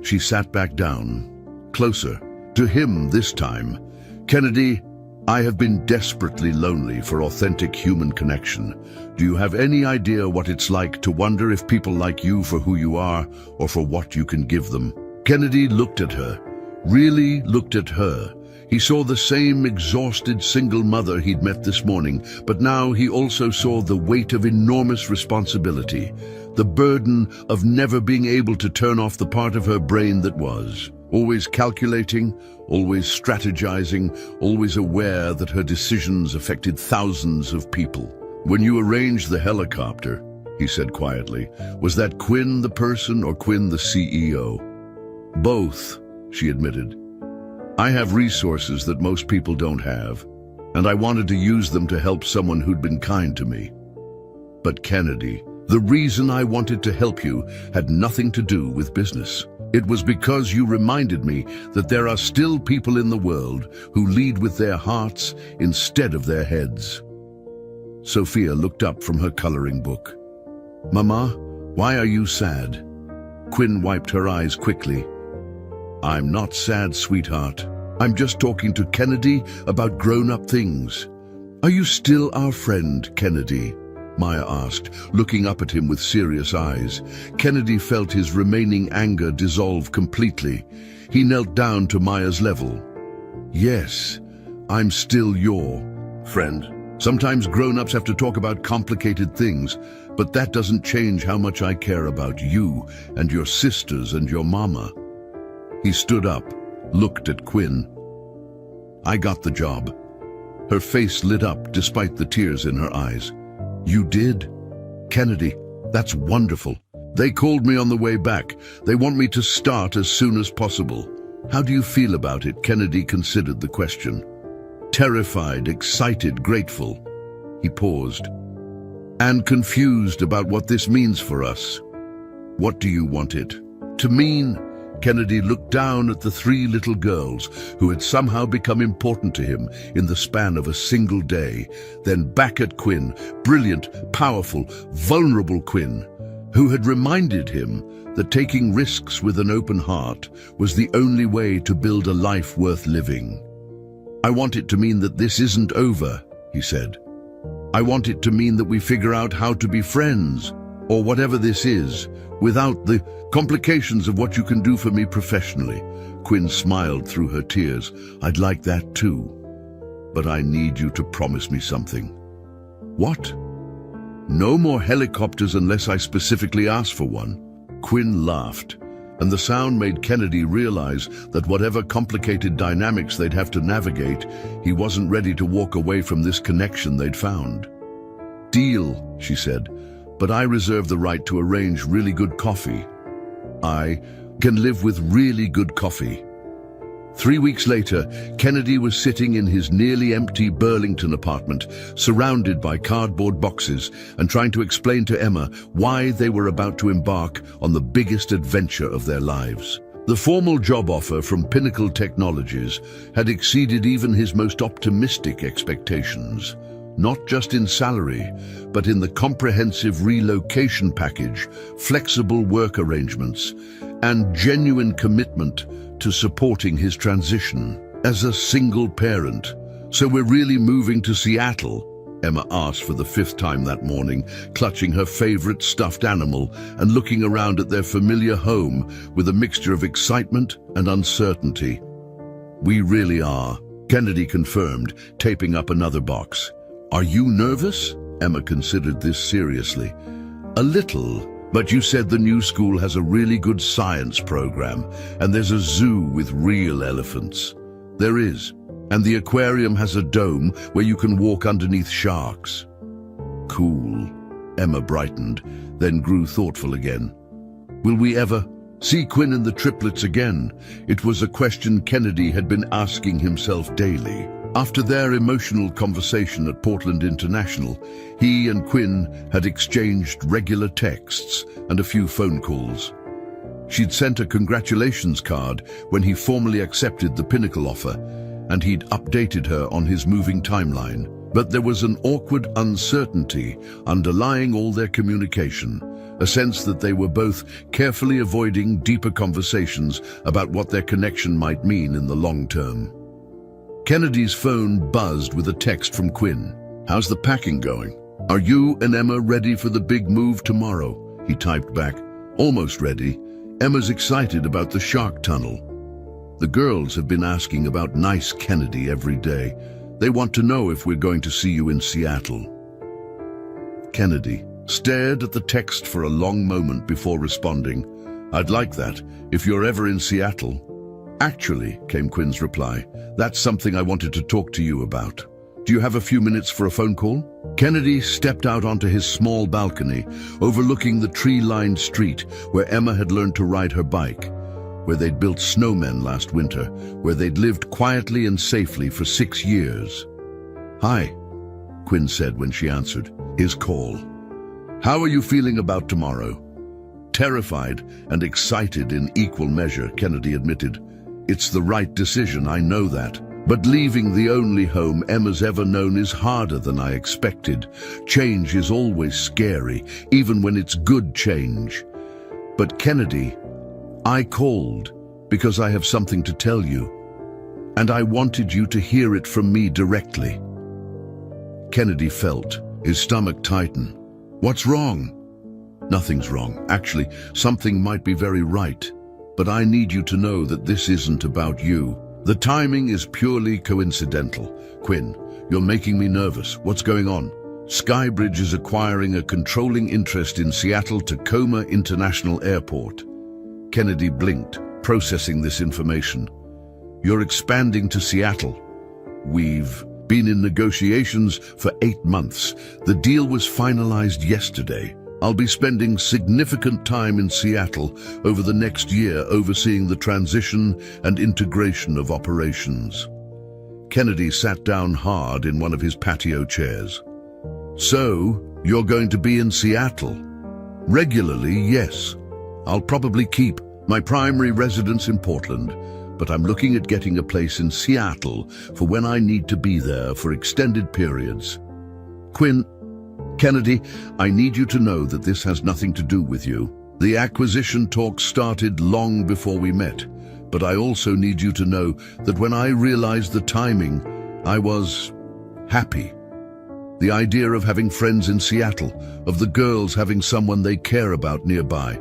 S1: She sat back down, closer, to him this time. Kennedy, I have been desperately lonely for authentic human connection. Do you have any idea what it's like to wonder if people like you for who you are or for what you can give them? Kennedy looked at her, really looked at her. He saw the same exhausted single mother he'd met this morning, but now he also saw the weight of enormous responsibility, the burden of never being able to turn off the part of her brain that was. Always calculating, always strategizing, always aware that her decisions affected thousands of people. When you arranged the helicopter, he said quietly, was that Quinn the person or Quinn the CEO? Both, she admitted. I have resources that most people don't have, and I wanted to use them to help someone who'd been kind to me. But Kennedy, the reason I wanted to help you had nothing to do with business. It was because you reminded me that there are still people in the world who lead with their hearts instead of their heads. Sophia looked up from her coloring book. Mama, why are you sad? Quinn wiped her eyes quickly. I'm not sad, sweetheart. I'm just talking to Kennedy about grown-up things. Are you still our friend, Kennedy? Maya asked, looking up at him with serious eyes. Kennedy felt his remaining anger dissolve completely. He knelt down to Maya's level. Yes, I'm still your friend. Sometimes grown-ups have to talk about complicated things, but that doesn't change how much I care about you and your sisters and your mama. He stood up, looked at Quinn. I got the job. Her face lit up despite the tears in her eyes. You did? Kennedy, that's wonderful. They called me on the way back. They want me to start as soon as possible. How do you feel about it? Kennedy considered the question. Terrified, excited, grateful. He paused. And confused about what this means for us. What do you want it to mean? Kennedy looked down at the three little girls who had somehow become important to him in the span of a single day, then back at Quinn, brilliant, powerful, vulnerable Quinn, who had reminded him that taking risks with an open heart was the only way to build a life worth living. I want it to mean that this isn't over, he said. I want it to mean that we figure out how to be friends, or whatever this is, without the complications of what you can do for me professionally. Quinn smiled through her tears. I'd like that too. But I need you to promise me something. What? No more helicopters unless I specifically ask for one. Quinn laughed, and the sound made Kennedy realize that whatever complicated dynamics they'd have to navigate, he wasn't ready to walk away from this connection they'd found. Deal, she said, but I reserve the right to arrange really good coffee. I can live with really good coffee. 3 weeks later, Kennedy was sitting in his nearly empty Burlington apartment, surrounded by cardboard boxes, and trying to explain to Emma why they were about to embark on the biggest adventure of their lives. The formal job offer from Pinnacle Technologies had exceeded even his most optimistic expectations. Not just in salary, but in the comprehensive relocation package, flexible work arrangements, and genuine commitment to supporting his transition. As a single parent, so we're really moving to Seattle? Emma asked for the 5th time that morning, clutching her favorite stuffed animal and looking around at their familiar home with a mixture of excitement and uncertainty. We really are, Kennedy confirmed, taping up another box. Are you nervous? Emma considered this seriously. A little, but you said the new school has a really good science program, and there's a zoo with real elephants. There is, and the aquarium has a dome where you can walk underneath sharks. Cool. Emma brightened, then grew thoughtful again. Will we ever see Quinn and the triplets again? It was a question Kennedy had been asking himself daily. After their emotional conversation at Portland International, he and Quinn had exchanged regular texts and a few phone calls. She'd sent a congratulations card when he formally accepted the Pinnacle offer, and he'd updated her on his moving timeline. But there was an awkward uncertainty underlying all their communication, a sense that they were both carefully avoiding deeper conversations about what their connection might mean in the long term. Kennedy's phone buzzed with a text from Quinn. "How's the packing going? Are you and Emma ready for the big move tomorrow?" He typed back. "Almost ready. Emma's excited about the shark tunnel. The girls have been asking about nice Kennedy every day. They want to know if we're going to see you in Seattle." Kennedy stared at the text for a long moment before responding. "I'd like that, if you're ever in Seattle." "Actually," came Quinn's reply, "that's something I wanted to talk to you about. Do you have a few minutes for a phone call?" Kennedy stepped out onto his small balcony, overlooking the tree-lined street where Emma had learned to ride her bike, where they'd built snowmen last winter, where they'd lived quietly and safely for 6 years. "Hi," Quinn said when she answered his call. "How are you feeling about tomorrow?" "Terrified and excited in equal measure," Kennedy admitted. "It's the right decision, I know that. But leaving the only home Emma's ever known is harder than I expected. Change is always scary, even when it's good change. But Kennedy, I called because I have something to tell you, and I wanted you to hear it from me directly." Kennedy felt his stomach tighten. "What's wrong?" "Nothing's wrong. Actually, something might be very right. But I need you to know that this isn't about you. The timing is purely coincidental. Quinn, you're making me nervous. What's going on?" "Skybridge is acquiring a controlling interest in Seattle Tacoma International Airport." Kennedy blinked, processing this information. "You're expanding to Seattle?" "We've been in negotiations for 8 months. The deal was finalized yesterday. I'll be spending significant time in Seattle over the next year overseeing the transition and integration of operations." Kennedy sat down hard in one of his patio chairs. "So, you're going to be in Seattle?" "Regularly, yes. I'll probably keep my primary residence in Portland, but I'm looking at getting a place in Seattle for when I need to be there for extended periods." Kennedy, I need you to know that this has nothing to do with you. The acquisition talks started long before we met, but I also need you to know that when I realized the timing, I was happy. The idea of having friends in Seattle, of the girls having someone they care about nearby.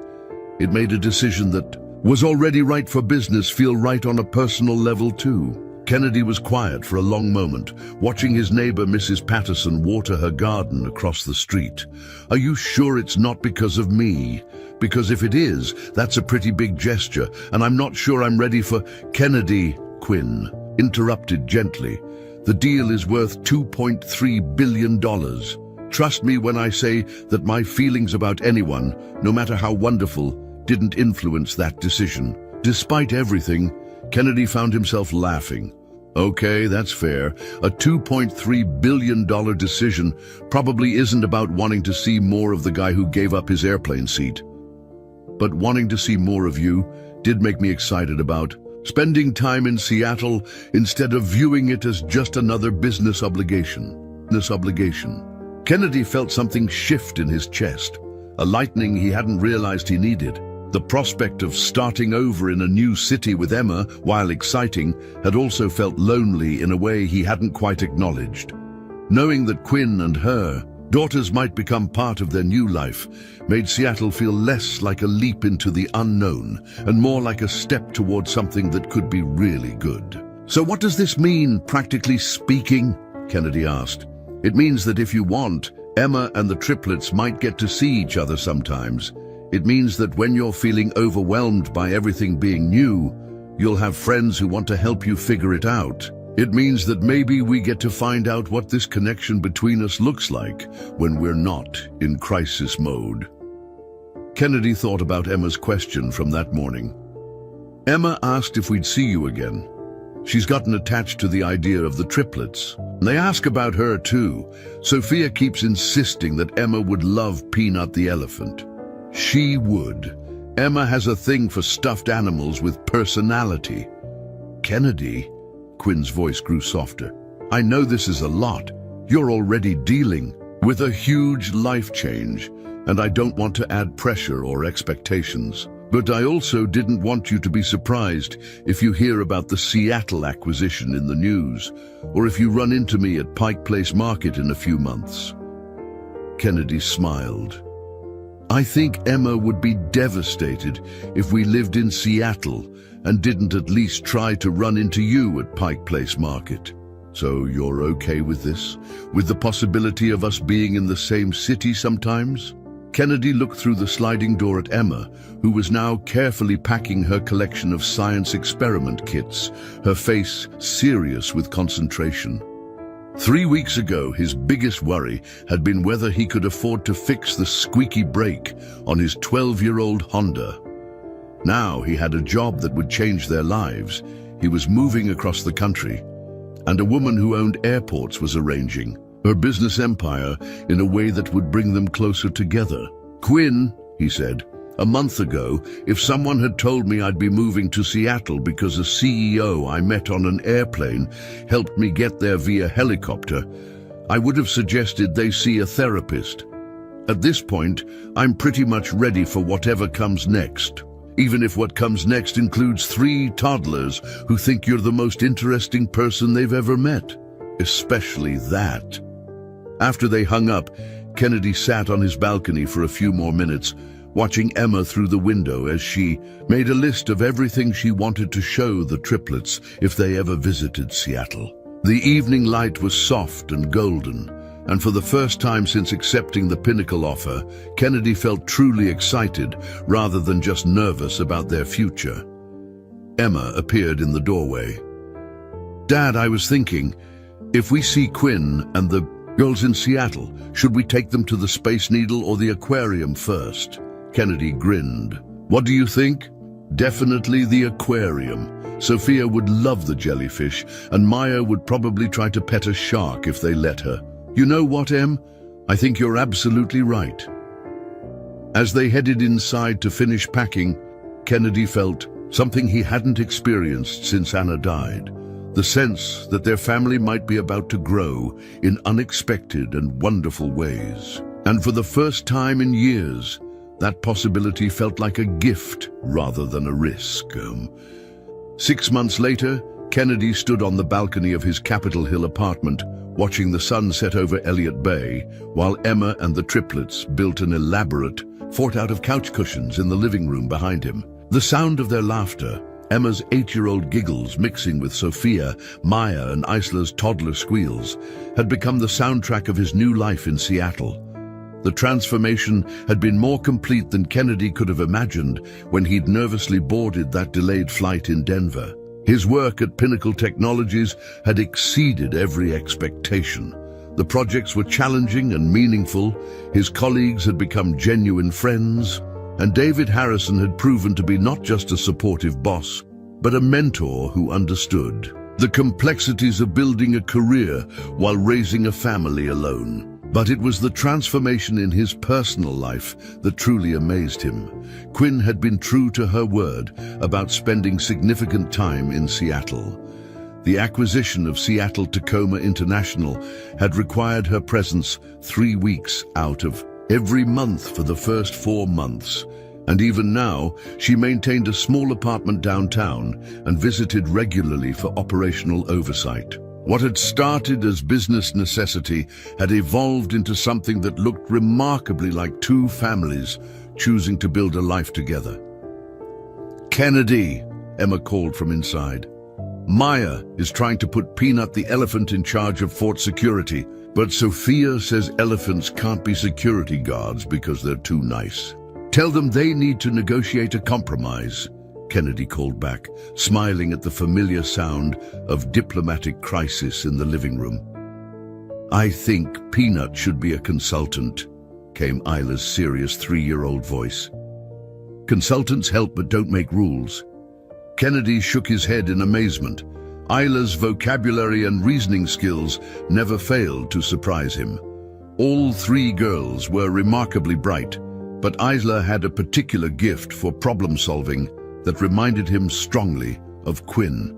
S1: It made a decision that was already right for business feel right on a personal level too. Kennedy was quiet for a long moment, watching his neighbor Mrs. Patterson water her garden across the street. "Are you sure it's not because of me? Because if it is, that's a pretty big gesture, and I'm not sure I'm ready for—" Kennedy, Quinn interrupted gently. "The deal is worth $2.3 billion. Trust me when I say that my feelings about anyone, no matter how wonderful, didn't influence that decision." Despite everything, Kennedy found himself laughing. "Okay, that's fair. A $2.3 billion decision probably isn't about wanting to see more of the guy who gave up his airplane seat. But wanting to see more of you did make me excited about spending time in Seattle instead of viewing it as just another business obligation. Kennedy felt something shift in his chest, a lightening he hadn't realized he needed. The prospect of starting over in a new city with Emma, while exciting, had also felt lonely in a way he hadn't quite acknowledged. Knowing that Quinn and her daughters might become part of their new life made Seattle feel less like a leap into the unknown and more like a step toward something that could be really good. "So what does this mean, practically speaking?" Kennedy asked. "It means that if you want, Emma and the triplets might get to see each other sometimes. It means that when you're feeling overwhelmed by everything being new, you'll have friends who want to help you figure it out. It means that maybe we get to find out what this connection between us looks like when we're not in crisis mode." Kennedy thought about Emma's question from that morning. "Emma asked if we'd see you again. She's gotten attached to the idea of the triplets. They ask about her too. Sophia keeps insisting that Emma would love Peanut the elephant." "She would," Emma has a thing for stuffed animals with personality. Kennedy, Quinn's voice grew softer. I know this is a lot. You're already dealing with a huge life change, and I don't want to add pressure or expectations. But I also didn't want you to be surprised if you hear about the Seattle acquisition in the news, or if you run into me at Pike Place Market in a few months. Kennedy smiled. I think Emma would be devastated if we lived in Seattle and didn't at least try to run into you at Pike Place Market. So you're okay with this? With the possibility of us being in the same city sometimes? Kennedy looked through the sliding door at Emma, who was now carefully packing her collection of science experiment kits, her face serious with concentration. 3 weeks ago, his biggest worry had been whether he could afford to fix the squeaky brake on his 12-year-old Honda. Now he had a job that would change their lives. He was moving across the country, and a woman who owned airports was arranging her business empire in a way that would bring them closer together. Quinn, he said, a month ago, if someone had told me I'd be moving to Seattle because a CEO I met on an airplane helped me get there via helicopter, I would have suggested they see a therapist. At this point, I'm pretty much ready for whatever comes next. Even if what comes next includes 3 toddlers who think you're the most interesting person they've ever met. Especially that. After they hung up, Kennedy sat on his balcony for a few more minutes, watching Emma through the window as she made a list of everything she wanted to show the triplets if they ever visited Seattle. The evening light was soft and golden, and for the first time since accepting the Pinnacle offer, Kennedy felt truly excited rather than just nervous about their future. Emma appeared in the doorway. Dad, I was thinking, if we see Quinn and the girls in Seattle, should we take them to the Space Needle or the aquarium first? Kennedy grinned. What do you think? Definitely the aquarium. Sophia would love the jellyfish, and Maya would probably try to pet a shark if they let her. You know what, Em? I think you're absolutely right. As they headed inside to finish packing, Kennedy felt something he hadn't experienced since Anna died. The sense that their family might be about to grow in unexpected and wonderful ways. And for the first time in years, that possibility felt like a gift rather than a risk. 6 months later, Kennedy stood on the balcony of his Capitol Hill apartment, watching the sun set over Elliott Bay, while Emma and the triplets built an elaborate fort out of couch cushions in the living room behind him. The sound of their laughter, Emma's 8-year-old giggles mixing with Sophia, Maya, and Isla's toddler squeals, had become the soundtrack of his new life in Seattle. The transformation had been more complete than Kennedy could have imagined when he'd nervously boarded that delayed flight in Denver. His work at Pinnacle Technologies had exceeded every expectation. The projects were challenging and meaningful, his colleagues had become genuine friends, and David Harrison had proven to be not just a supportive boss, but a mentor who understood the complexities of building a career while raising a family alone. But it was the transformation in his personal life that truly amazed him. Quinn had been true to her word about spending significant time in Seattle. The acquisition of Seattle Tacoma International had required her presence 3 weeks out of every month for the first 4 months, and even now she maintained a small apartment downtown and visited regularly for operational oversight. What had started as business necessity had evolved into something that looked remarkably like 2 families choosing to build a life together. Kennedy, Emma called from inside. Maya is trying to put Peanut the elephant in charge of fort security, but Sophia says elephants can't be security guards because they're too nice. Tell them they need to negotiate a compromise, Kennedy called back, smiling at the familiar sound of diplomatic crisis in the living room. I think Peanut should be a consultant, came Isla's serious 3-year-old voice. Consultants help but don't make rules. Kennedy shook his head in amazement. Isla's vocabulary and reasoning skills never failed to surprise him. All 3 girls were remarkably bright, But Isla had a particular gift for problem solving that reminded him strongly of Quinn.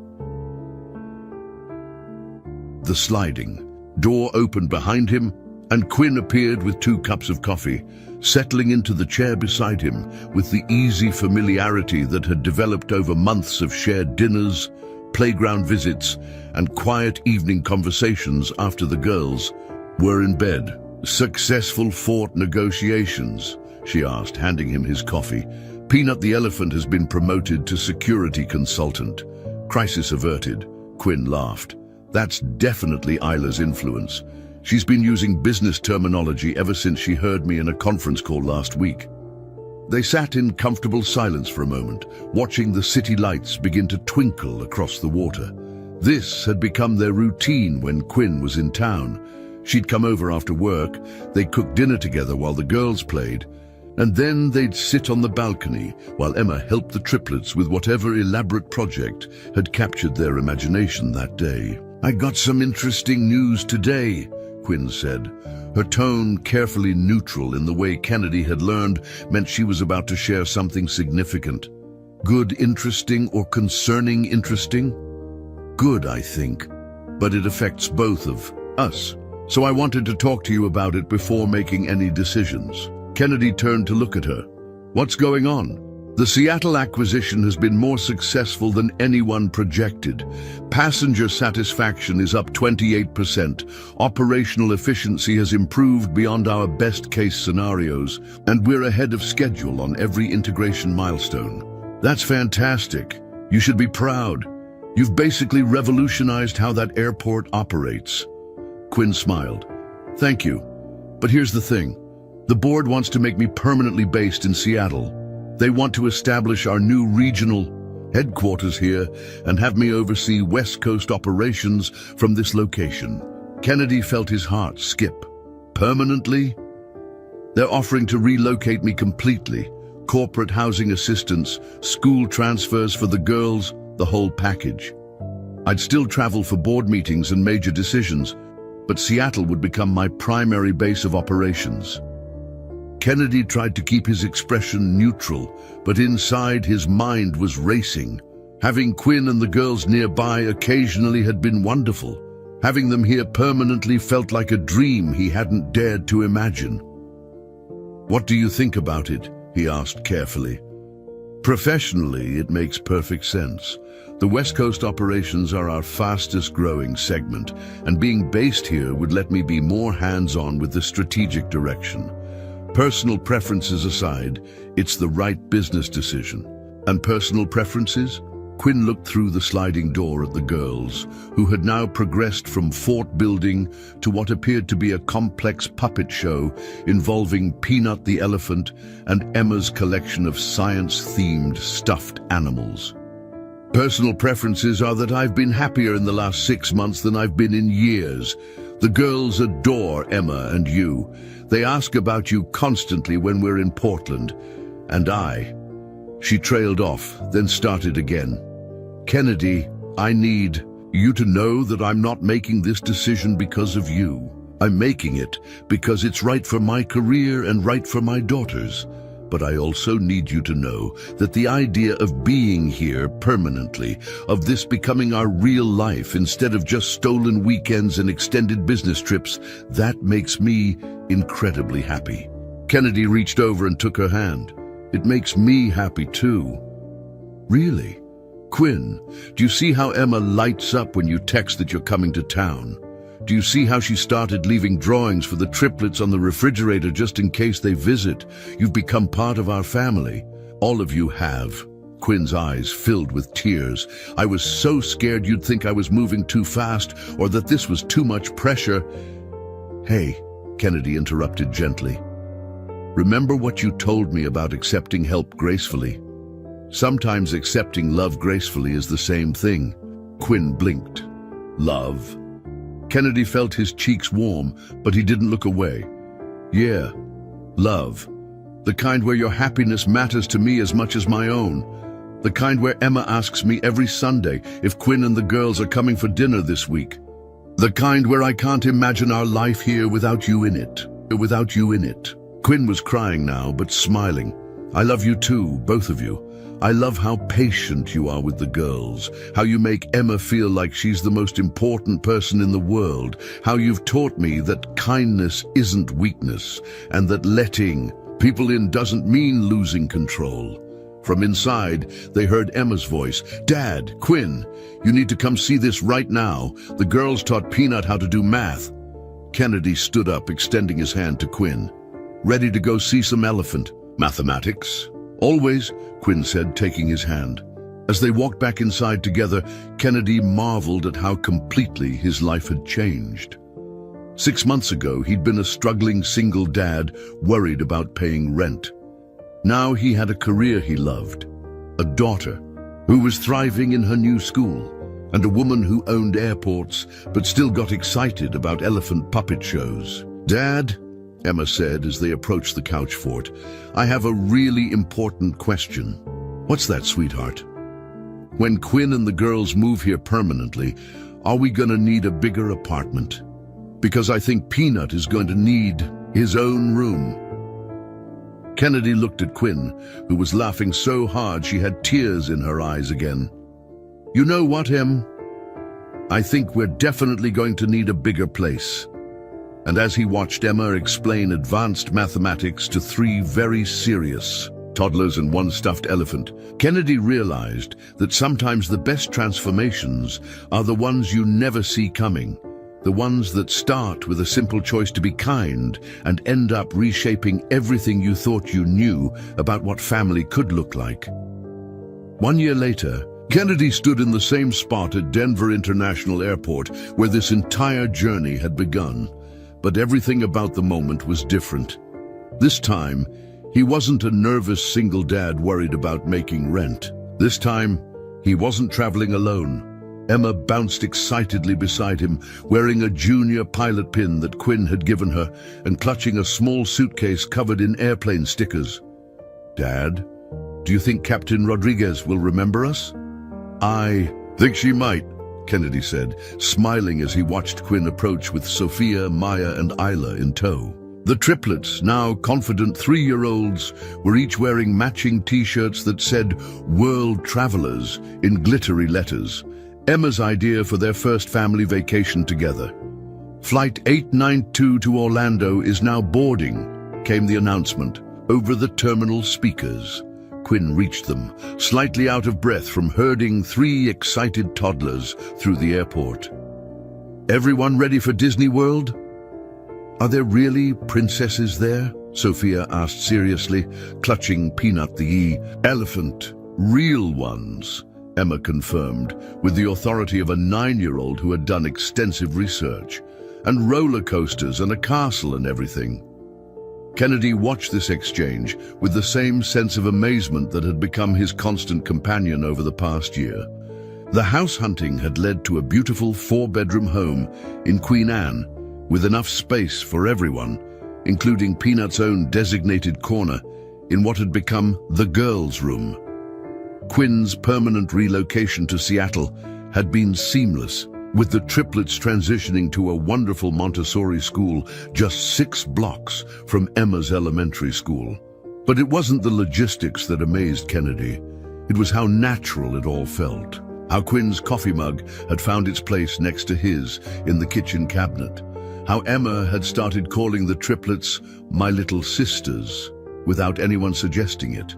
S1: The sliding door opened behind him, and Quinn appeared with 2 cups of coffee, settling into the chair beside him with the easy familiarity that had developed over months of shared dinners, playground visits, and quiet evening conversations after the girls were in bed. "Successful fort negotiations?" she asked, handing him his coffee. "Peanut the elephant has been promoted to security consultant. Crisis averted." Quinn laughed. "That's definitely Isla's influence. She's been using business terminology ever since she heard me in a conference call last week." They sat in comfortable silence for a moment, watching the city lights begin to twinkle across the water. This had become their routine when Quinn was in town. She'd come over after work, they'd cook dinner together while the girls played, and then they'd sit on the balcony while Emma helped the triplets with whatever elaborate project had captured their imagination that day. "I got some interesting news today," Quinn said. Her tone, carefully neutral in the way Kennedy had learned, meant she was about to share something significant. "Good interesting or concerning interesting?" "Good, I think. But it affects both of us. So I wanted to talk to you about it before making any decisions." Kennedy turned to look at her. "What's going on?" "The Seattle acquisition has been more successful than anyone projected. Passenger satisfaction is up 28%. Operational efficiency has improved beyond our best-case scenarios, and we're ahead of schedule on every integration milestone." "That's fantastic. You should be proud. You've basically revolutionized how that airport operates." Quinn smiled. "Thank you. But here's the thing. The board wants to make me permanently based in Seattle. They want to establish our new regional headquarters here and have me oversee West Coast operations from this location." Kennedy felt his heart skip. "Permanently?" "They're offering to relocate me completely. Corporate housing assistance, school transfers for the girls, the whole package. I'd still travel for board meetings and major decisions, but Seattle would become my primary base of operations." Kennedy tried to keep his expression neutral, but inside his mind was racing. Having Quinn and the girls nearby occasionally had been wonderful. Having them here permanently felt like a dream he hadn't dared to imagine. "What do you think about it?" he asked carefully. "Professionally, it makes perfect sense. The West Coast operations are our fastest growing segment, and being based here would let me be more hands-on with the strategic direction. Personal preferences aside, it's the right business decision." "And personal preferences?" Quinn looked through the sliding door at the girls, who had now progressed from fort building to what appeared to be a complex puppet show involving Peanut the elephant and Emma's collection of science-themed stuffed animals. "Personal preferences are that I've been happier in the last 6 months than I've been in years. The girls adore Emma and you. They ask about you constantly when we're in Portland. And I..." She trailed off, then started again. "Kennedy, I need you to know that I'm not making this decision because of you. I'm making it because it's right for my career and right for my daughters. But I also need you to know that the idea of being here permanently, of this becoming our real life instead of just stolen weekends and extended business trips, that makes me incredibly happy." Kennedy reached over and took her hand. "It makes me happy too." "Really? Quinn, do you see how Emma lights up when you text that you're coming to town? Do you see how she started leaving drawings for the triplets on the refrigerator just in case they visit? You've become part of our family. All of you have." Quinn's eyes filled with tears. "I was so scared you'd think I was moving too fast or that this was too much pressure." "Hey," Kennedy interrupted gently. "Remember what you told me about accepting help gracefully? Sometimes accepting love gracefully is the same thing." Quinn blinked. "Love?" Kennedy felt his cheeks warm, but he didn't look away. "Yeah, love. The kind where your happiness matters to me as much as my own. The kind where Emma asks me every Sunday if Quinn and the girls are coming for dinner this week. The kind where I can't imagine our life here without you in it. Without you in it." Quinn was crying now, but smiling. I love you too, both of you. I love how patient you are with the girls, how you make Emma feel like she's the most important person in the world, how you've taught me that kindness isn't weakness, and that letting people in doesn't mean losing control. From inside, they heard Emma's voice. Dad, Quinn, you need to come see this right now. The girls taught Peanut how to do math. Kennedy stood up, extending his hand to Quinn. Ready to go see some elephant? Mathematics? Always, Quinn said, taking his hand. As they walked back inside together, Kennedy marveled at how completely his life had changed. 6 months ago, he'd been a struggling single dad, worried about paying rent. Now he had a career he loved, a daughter who was thriving in her new school, and a woman who owned airports but still got excited about elephant puppet shows. Dad, Emma said as they approached the couch fort, I have a really important question. What's that, sweetheart? When Quinn and the girls move here permanently, are we going to need a bigger apartment? Because I think Peanut is going to need his own room. Kennedy looked at Quinn, who was laughing so hard she had tears in her eyes again. You know what, Em? I think we're definitely going to need a bigger place. And as he watched Emma explain advanced mathematics to 3 very serious toddlers and 1 stuffed elephant, Kennedy realized that sometimes the best transformations are the ones you never see coming, the ones that start with a simple choice to be kind and end up reshaping everything you thought you knew about what family could look like. 1 year later, Kennedy stood in the same spot at Denver International Airport where this entire journey had begun. But everything about the moment was different. This time, he wasn't a nervous single dad worried about making rent. This time, he wasn't traveling alone. Emma bounced excitedly beside him, wearing a junior pilot pin that Quinn had given her and clutching a small suitcase covered in airplane stickers. Dad, do you think Captain Rodriguez will remember us? I think she might, Kennedy said, smiling as he watched Quinn approach with Sophia, Maya, and Isla in tow. The triplets, now confident 3-year-olds, were each wearing matching t-shirts that said World Travelers in glittery letters, Emma's idea for their first family vacation together. Flight 892 to Orlando is now boarding, came the announcement over the terminal speakers. Quinn reached them, slightly out of breath from herding 3 excited toddlers through the airport. Everyone ready for Disney World? Are there really princesses there? Sophia asked seriously, clutching Peanut the elephant. Real ones, Emma confirmed, with the authority of a 9-year-old who had done extensive research. And roller coasters and a castle and everything. Kennedy watched this exchange with the same sense of amazement that had become his constant companion over the past year. The house hunting had led to a beautiful 4-bedroom home in Queen Anne, with enough space for everyone, including Peanut's own designated corner in what had become the girls' room. Quinn's permanent relocation to Seattle had been seamless, with the triplets transitioning to a wonderful Montessori school just 6 blocks from Emma's elementary school. But it wasn't the logistics that amazed Kennedy. It was how natural it all felt. How Quinn's coffee mug had found its place next to his in the kitchen cabinet. How Emma had started calling the triplets my little sisters without anyone suggesting it.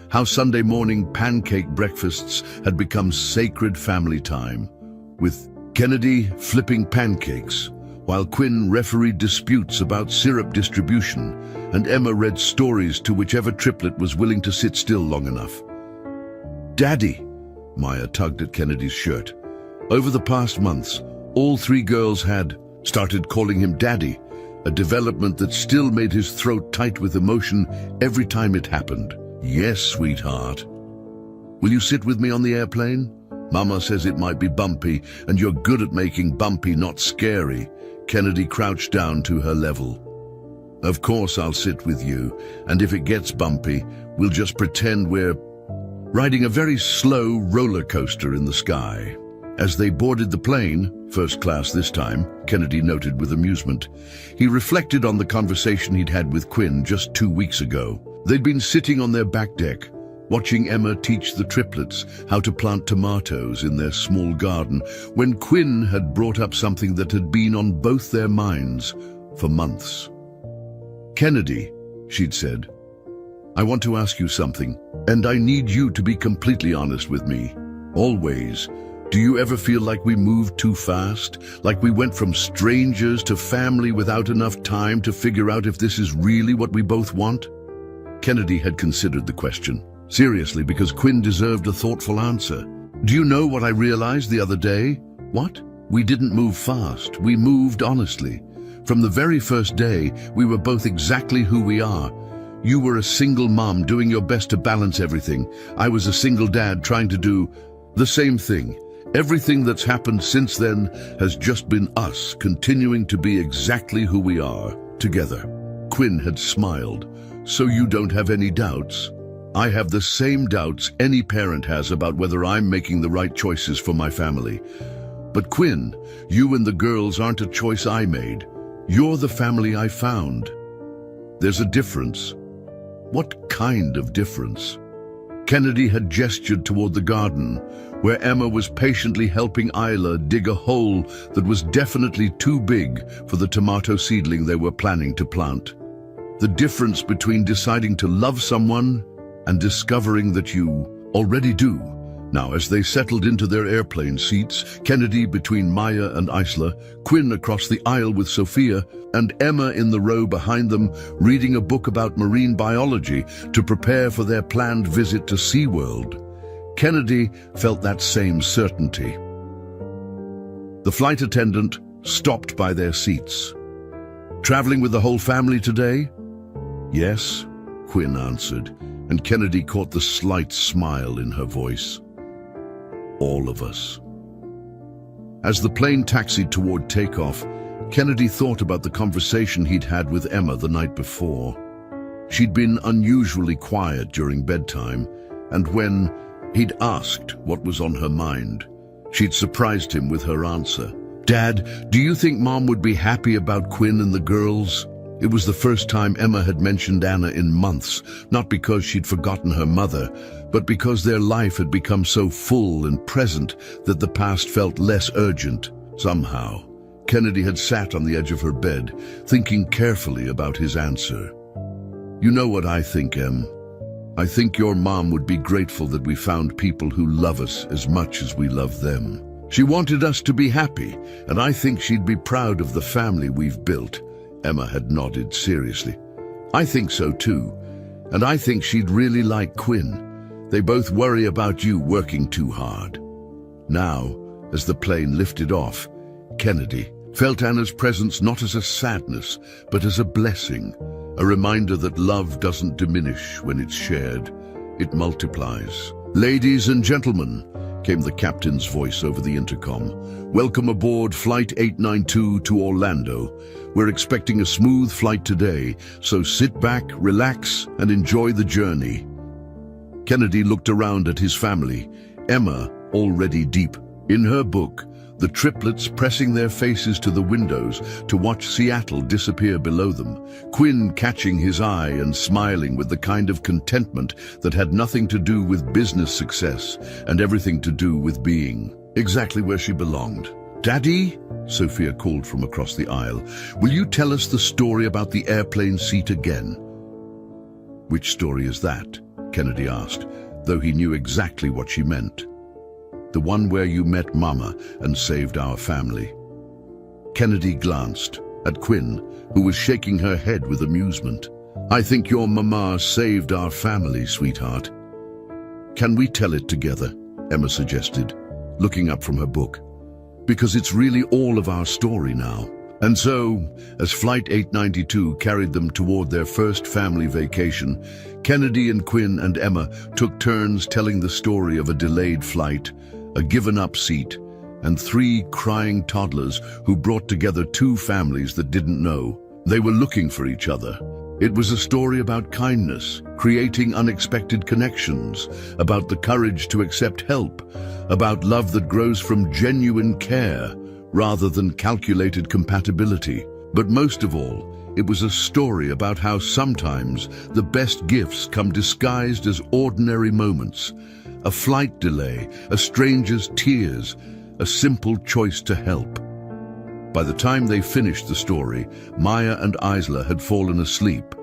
S1: How Sunday morning pancake breakfasts had become sacred family time, with Kennedy flipping pancakes, while Quinn refereed disputes about syrup distribution, and Emma read stories to whichever triplet was willing to sit still long enough. Daddy, Maya tugged at Kennedy's shirt. Over the past months, all 3 girls had started calling him Daddy, a development that still made his throat tight with emotion every time it happened. Yes, sweetheart. Will you sit with me on the airplane? Mama says it might be bumpy, and you're good at making bumpy not scary. Kennedy crouched down to her level. Of course I'll sit with you, and if it gets bumpy, we'll just pretend we're riding a very slow roller coaster in the sky. As they boarded the plane, first class this time, Kennedy noted with amusement, he reflected on the conversation he'd had with Quinn just 2 weeks ago. They'd been sitting on their back deck, watching Emma teach the triplets how to plant tomatoes in their small garden, when Quinn had brought up something that had been on both their minds for months. "Kennedy," she'd said, "I want to ask you something, and I need you to be completely honest with me. Always. Do you ever feel like we moved too fast? Like we went from strangers to family without enough time to figure out if this is really what we both want?" Kennedy had considered the question, seriously, because Quinn deserved a thoughtful answer. "Do you know what I realized the other day?" "What?" "We didn't move fast. We moved honestly. From the very first day, we were both exactly who we are. You were a single mom doing your best to balance everything. I was a single dad trying to do the same thing. Everything that's happened since then has just been us continuing to be exactly who we are, together." Quinn had smiled. "So you don't have any doubts?" "I have the same doubts any parent has about whether I'm making the right choices for my family. But Quinn, you and the girls aren't a choice I made. You're the family I found. There's a difference." "What kind of difference?" Kennedy had gestured toward the garden, where Emma was patiently helping Isla dig a hole that was definitely too big for the tomato seedling they were planning to plant. "The difference between deciding to love someone and discovering that you already do." Now, as they settled into their airplane seats, Kennedy between Maya and Isla, Quinn across the aisle with Sophia, and Emma in the row behind them, reading a book about marine biology to prepare for their planned visit to SeaWorld, Kennedy felt that same certainty. The flight attendant stopped by their seats. "Traveling with the whole family today?" "Yes," Quinn answered, and Kennedy caught the slight smile in her voice. "All of us." As the plane taxied toward takeoff, Kennedy thought about the conversation he'd had with Emma the night before. She'd been unusually quiet during bedtime, and when he'd asked what was on her mind, she'd surprised him with her answer. "Dad, do you think Mom would be happy about Quinn and the girls?" It was the first time Emma had mentioned Anna in months, not because she'd forgotten her mother, but because their life had become so full and present that the past felt less urgent, somehow. Kennedy had sat on the edge of her bed, thinking carefully about his answer. "You know what I think, Em? I think your mom would be grateful that we found people who love us as much as we love them. She wanted us to be happy, and I think she'd be proud of the family we've built." Emma had nodded seriously. "I think so too, and I think she'd really like Quinn. They both worry about you working too hard." Now, as the plane lifted off, Kennedy felt Anna's presence not as a sadness, but as a blessing, a reminder that love doesn't diminish when it's shared. It multiplies. "Ladies and gentlemen," came the captain's voice over the intercom, "welcome aboard Flight 892 to Orlando. We're expecting a smooth flight today, so sit back, relax, and enjoy the journey." Kennedy looked around at his family, Emma already deep in her book, the triplets pressing their faces to the windows to watch Seattle disappear below them, Quinn catching his eye and smiling with the kind of contentment that had nothing to do with business success and everything to do with being exactly where she belonged. "Daddy," Sophia called from across the aisle, "will you tell us the story about the airplane seat again?" "Which story is that?" Kennedy asked, though he knew exactly what she meant. "The one where you met Mama and saved our family." Kennedy glanced at Quinn, who was shaking her head with amusement. "I think your Mama saved our family, sweetheart." "Can we tell it together?" Emma suggested, looking up from her book. "Because it's really all of our story now." And so, as Flight 892 carried them toward their first family vacation, Kennedy and Quinn and Emma took turns telling the story of a delayed flight, a given-up seat, and 3 crying toddlers who brought together 2 families that didn't know. They were looking for each other. It was a story about kindness, creating unexpected connections, about the courage to accept help, about love that grows from genuine care rather than calculated compatibility. But most of all, it was a story about how sometimes the best gifts come disguised as ordinary moments. A flight delay, a stranger's tears, a simple choice to help. By the time they finished the story, Maya and Isla had fallen asleep.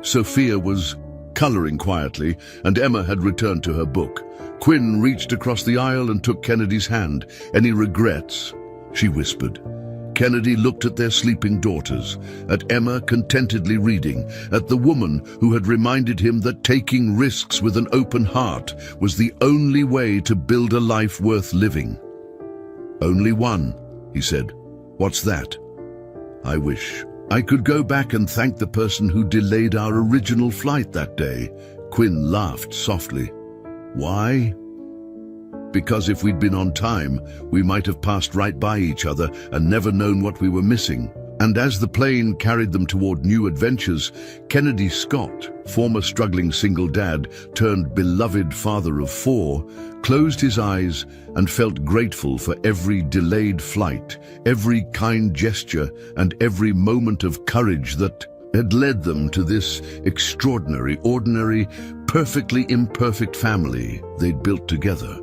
S1: Sophia was coloring quietly, and Emma had returned to her book. Quinn reached across the aisle and took Kennedy's hand. "Any regrets?" she whispered. Kennedy looked at their sleeping daughters, at Emma contentedly reading, at the woman who had reminded him that taking risks with an open heart was the only way to build a life worth living. "Only one," he said. "What's that?" "I wish I could go back and thank the person who delayed our original flight that day." Quinn laughed softly. "Why?" "Because if we'd been on time, we might have passed right by each other and never known what we were missing." And as the plane carried them toward new adventures, Kennedy Scott, former struggling single dad turned beloved father of 4, closed his eyes and felt grateful for every delayed flight, every kind gesture, and every moment of courage that had led them to this extraordinary, ordinary, perfectly imperfect family they'd built together.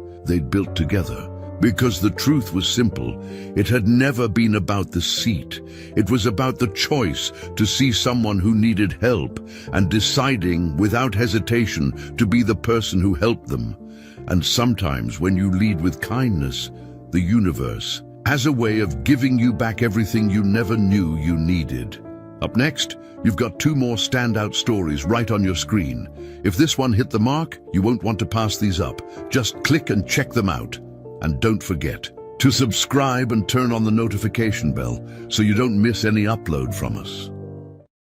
S1: Because the truth was simple. It had never been about the seat. It was about the choice to see someone who needed help and deciding without hesitation to be the person who helped them. And sometimes when you lead with kindness, the universe has a way of giving you back everything you never knew you needed. Up next, you've got 2 more standout stories right on your screen. If this one hit the mark, you won't want to pass these up. Just click and check them out. And don't forget to subscribe and turn on the notification bell so you don't miss any upload from us.